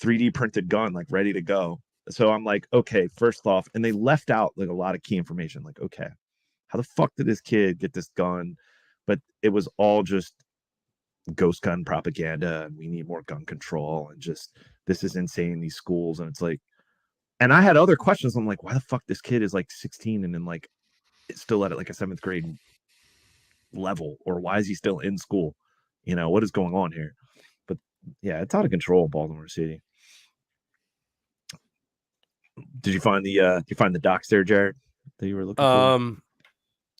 3D printed gun, like ready to go. So I'm like, okay, first off, and they left out like a lot of key information. Like, okay, how the fuck did this kid get this gun? But it was all just ghost gun propaganda, and we need more gun control, and just, this is insane, these schools. And it's like, and I had other questions. I'm like, why the fuck this kid is like 16 and then like it's still at like a 7th grade level, or why is he still in school? What is going on here? But yeah, it's out of control in Baltimore City. Did you find the docs there, Jared, that you were looking for?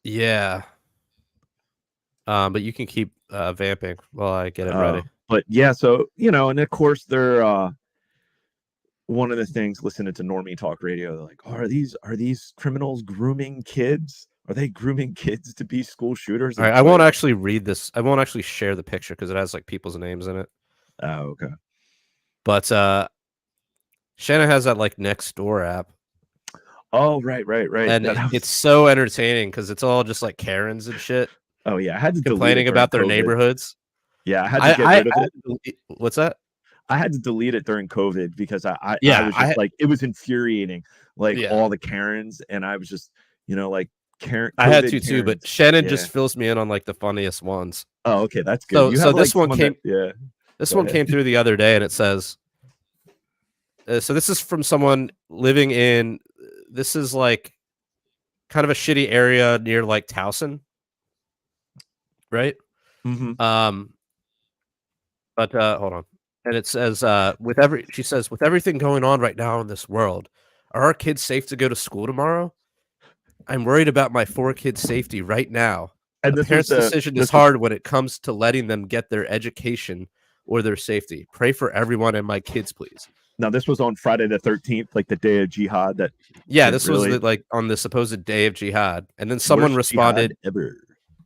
Yeah. But you can keep vamping while I get it ready. But yeah, so and of course they're one of the things, listening to Normie Talk Radio, they're like, are these criminals grooming kids? Are they grooming kids to be school shooters? All right, I won't actually read this. I won't actually share the picture because it has like people's names in it. Oh, okay. But Shanna has that like Nextdoor app. Oh, right. And it's so entertaining because it's all just like Karens and shit. Oh yeah, I had to complaining about their neighborhoods. Yeah, I had to get rid of it. What's that? I had to delete it during COVID because I was just like, it was infuriating, like all the Karens, and I was just, like, Karen. I had to too, but Shannon just fills me in on like the funniest ones. Oh, okay, that's good. So this one came. This one ahead. came through the other day, and it says. So this is from someone living in. This is like, kind of a shitty area near like Towson. Right. Mm-hmm. But hold on. And it says, she says, with everything going on right now in this world, are our kids safe to go to school tomorrow? I'm worried about my 4 kids' safety right now. And the parents' decision is hard when it comes to letting them get their education or their safety. Pray for everyone and my kids, please. Now this was on Friday the 13th, like the day of jihad. That Yeah, Like, this really? was like on the supposed day of jihad, and then someone worst responded. jihad ever.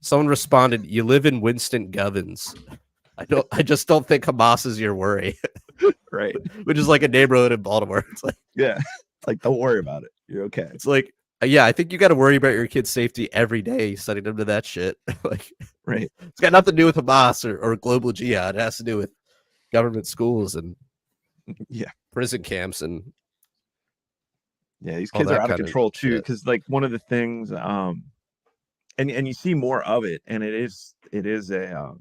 Someone responded, "You live in Winston Govins." I just don't think Hamas is your worry, Right. which is like a neighborhood in Baltimore. It's like, Yeah. Like, don't worry about it. You're okay. it's like, yeah, I think you got to worry about your kid's safety every day, sending them to that shit. Like, Right. it's got nothing to do with Hamas or global jihad. It has to do with government schools and Yeah. prison camps and Yeah. These all kids are that out of kind of control too. shit. Because like one of the things, and you see more of it, and it is a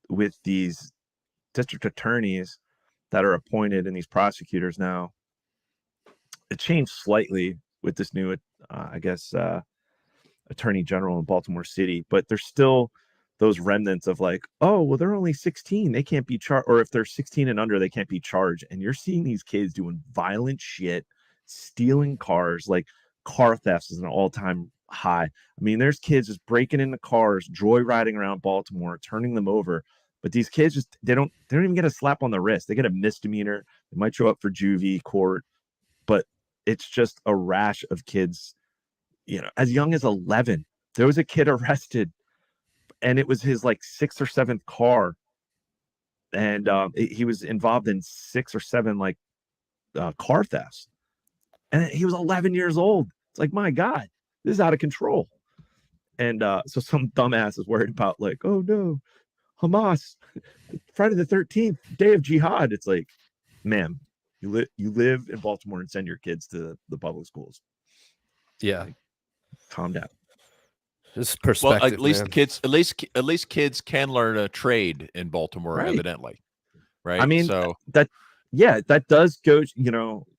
with these district attorneys that are appointed and these prosecutors now. It changed slightly with this new, attorney general in Baltimore City, but there's still those remnants of like, oh, well, they're only 16, they can't be charged, or if they're 16 and under, they can't be charged. And you're seeing these kids doing violent shit, stealing cars, like car thefts is an all-time high. I mean, there's kids just breaking into cars, joyriding around Baltimore, turning them over. But these kids just they don't even get a slap on the wrist. They get a misdemeanor. They might show up for juvie court, but it's just a rash of kids, as young as 11. There was a kid arrested, and it was his like 6th or 7th car, and he was involved in 6 or 7 like car thefts, and he was 11 years old. It's like, my God, this is out of control. And so some dumbass is worried about like, oh no, Hamas, Friday the 13th, day of jihad. It's like, ma'am, you live in Baltimore and send your kids to the public schools. Yeah, Calm down. just perspective. Well, at least man. kids can learn a trade in Baltimore, Right. evidently. Right. I mean, so that does go,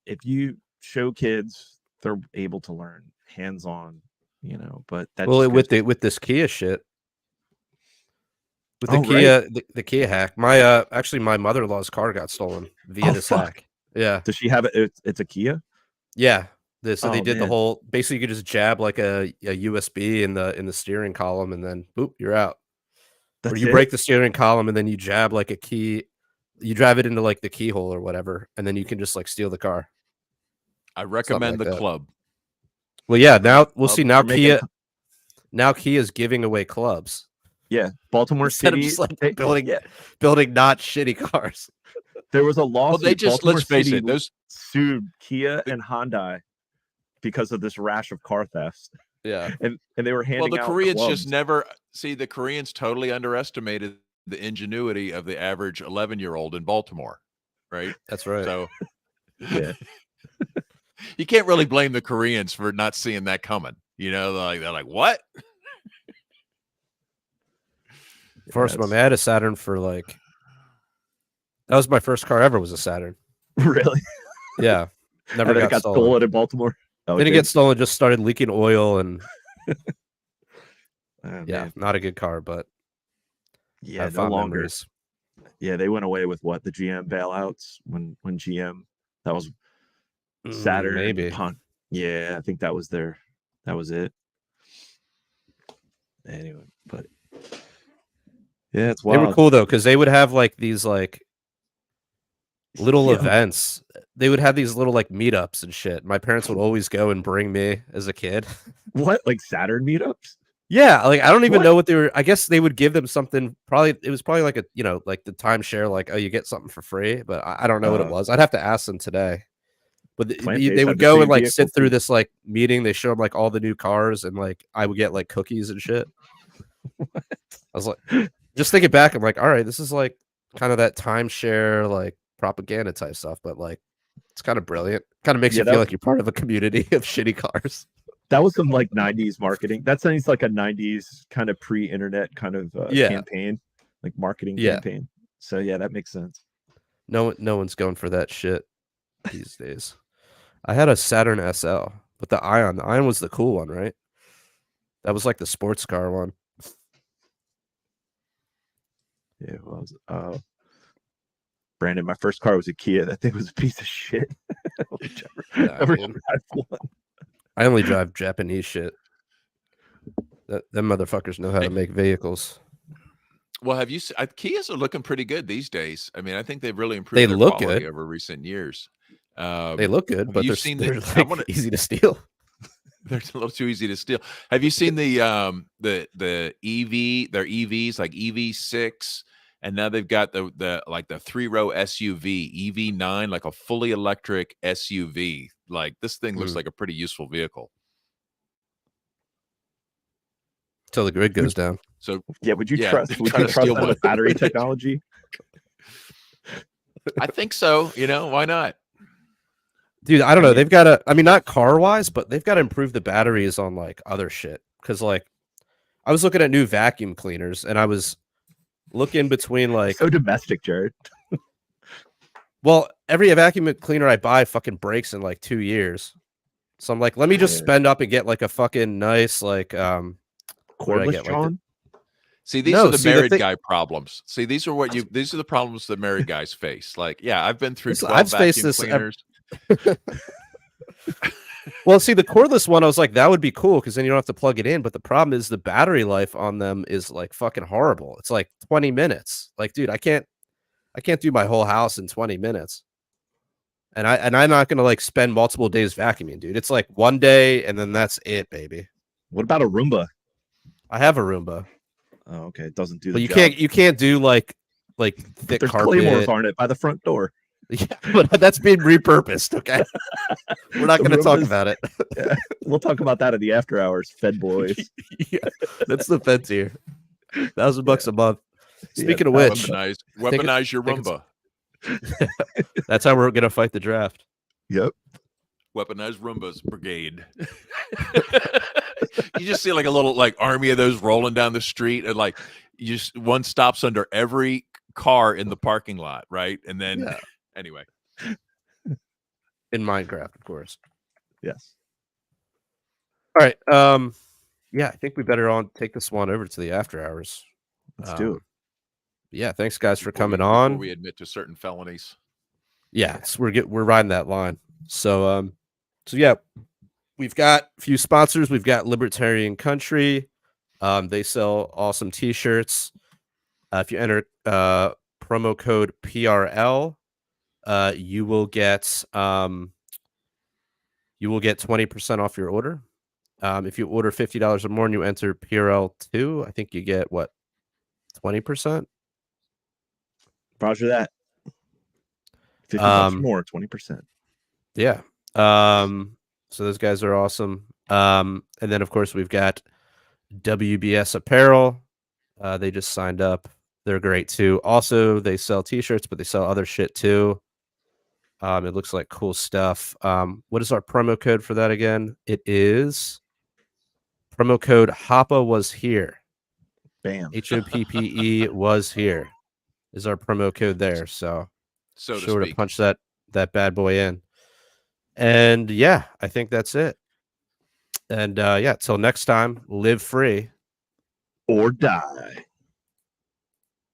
if you show kids, they're able to learn hands-on, but that Well, just goes with this Kia shit. With the Oh, Kia, the Kia hack, my actually my mother-in-law's car got stolen via Oh, this fuck. hack. Yeah, Does she have it? It's a Kia. yeah. So they Oh, did the man. whole. Basically, you could just jab like a USB in the steering column, and then boop, you're out. That's Or you it? break the steering column, and then you jab like a key. You drive it into like the keyhole or whatever, and then you can just like steal the car. I recommend like the that. club. Well, yeah. Now we'll see. Now They're making- Now Kia's giving away clubs. Yeah, Baltimore Instead of City. just like they- building not shitty cars. There was a Well, lawsuit. they just Baltimore let's face City it. Those sued Kia and Hyundai because of this rash of car thefts, Yeah. and they were handing the out Koreans clubs. just never see. The Koreans totally underestimated the ingenuity of the average 11-year-old in Baltimore. Right. That's right. So Yeah. you can't really blame the Koreans for not seeing that coming. They're like, what? First one, I had a Saturn for like. That was my first car ever. Was a Saturn. Really? Yeah, never And then it got stolen. stolen in Baltimore. Oh, it Didn't did? get stolen. Just started leaking oil, and Oh, yeah, man. not a good car, but Yeah, have no fond longer. memories. Yeah, they went away with what, the GM bailouts when GM, that was Saturn. maybe. Punt. Yeah, I think that was it. Anyway, but yeah, it's They wild. were cool though, because they would have like these like little Yeah. events. They would have these little like meetups and shit. My parents would always go and bring me as a kid. What, like Saturn meetups? Yeah, like I don't even What? know what they were. I guess they would give them something. Probably it was probably like a like the timeshare. Like, oh, you get something for free, but I don't know what it was. I'd have to ask them today. But Plant-based they had would the go same and like vehicle, sit through too. this like meeting. They showed like all the new cars, and like I would get like cookies and shit. I was like, just thinking back, I'm like, all right, this is like kind of that timeshare like propaganda type stuff, but like it's kind of brilliant. Kind of makes Yeah, you that feel was- like you're part of a community of shitty cars. That was some like 90s marketing. That sounds like a 90s kind of pre-internet kind of Yeah. campaign, like marketing Yeah. campaign. So yeah, that makes sense. No one's going for that shit these days. I had a Saturn SL, but the Ion was the cool one, right? That was like the sports car one. Yeah, well, Brandon, my first car was a Kia. That thing was a piece of shit. Nah, Never dude. had one. I only drive Japanese shit. Them motherfuckers know how to make vehicles. Well, have you seen Kias are looking pretty good these days. I mean, I think they've really improved They their look quality good. over recent years. They look good, have but you they're, seen they're I like wanna easy to steal. they're a little too easy to steal. Have you seen the EV, their EVs like EV6, and now they've got the like the 3-row SUV, EV9, like a fully electric SUV. Like this thing looks like a pretty useful vehicle. Till the grid goes down. So Yeah, would you Yeah, trust? they're Would trying you to trust steal them one. with battery technology? I think so. Why not? Dude, I don't know. mean- They've got to, I mean, not car wise, but they've got to improve the batteries on like other shit. Cause like I was looking at new vacuum cleaners and I was looking between like, So domestic, Jared. well, every vacuum cleaner I buy fucking breaks in like 2 years. So I'm like, let me just Yeah. spend up and get like a fucking nice, like, what did I Cordless, get? Like John. See, these No, are the see, the married thing- guy problems. See, these are the problems that married guys face. Like, yeah, I've been through Listen, 12 I've faced vacuum this cleaners. Well, see, the cordless one, I was like, that would be cool because then you don't have to plug it in. But the problem is the battery life on them is like fucking horrible. It's like 20 minutes. Like, dude, I can't do my whole house in 20 minutes. And I'm not gonna like spend multiple days vacuuming, dude. It's like one day and then that's it, baby. What about a Roomba? I have a Roomba, Oh, okay, it doesn't do the but you job. can't do like thick There's carpet. claymores on it by the front door. Yeah, but that's being repurposed. Okay, we're not The gonna talk Roomba's- about it. Yeah, we'll talk about that in the after hours, Fed boys. Yeah, that's the Fed tier. $1,000 a month. Speaking of Yeah, which, Weaponize your think it's- Roomba. that's how we're gonna fight the draft. Yep. Weaponized Roombas brigade. You just see like a little like army of those rolling down the street, and like you just one stops under every car in the parking lot, right? And then Yeah. anyway, In Minecraft, of course. Yes. All right. Yeah, I think we better take this one over to the after hours. Let's do it. Yeah, thanks guys for before we- coming before on. we admit to certain felonies. Yes, we're riding that line. So yeah, we've got a few sponsors. We've got Libertarian Country. They sell awesome t-shirts. If you enter promo code PRL, you will get 20% off your order. If you order $50 or more and you enter PRL2, I think you get what, 20%? Roger that. $50 Um, more, 20%. Yeah. So those guys are awesome. And then of course we've got WBS Apparel. They just signed up. They're great too. Also, they sell t-shirts, but they sell other shit too. It looks like cool stuff. What is our promo code for that again? It is promo code HOPPA was here. Bam. HOPPE was here is our promo code there. So So to sure to speak. punch that bad boy in. And yeah, I think that's it. And yeah, till next time, live free. Or die.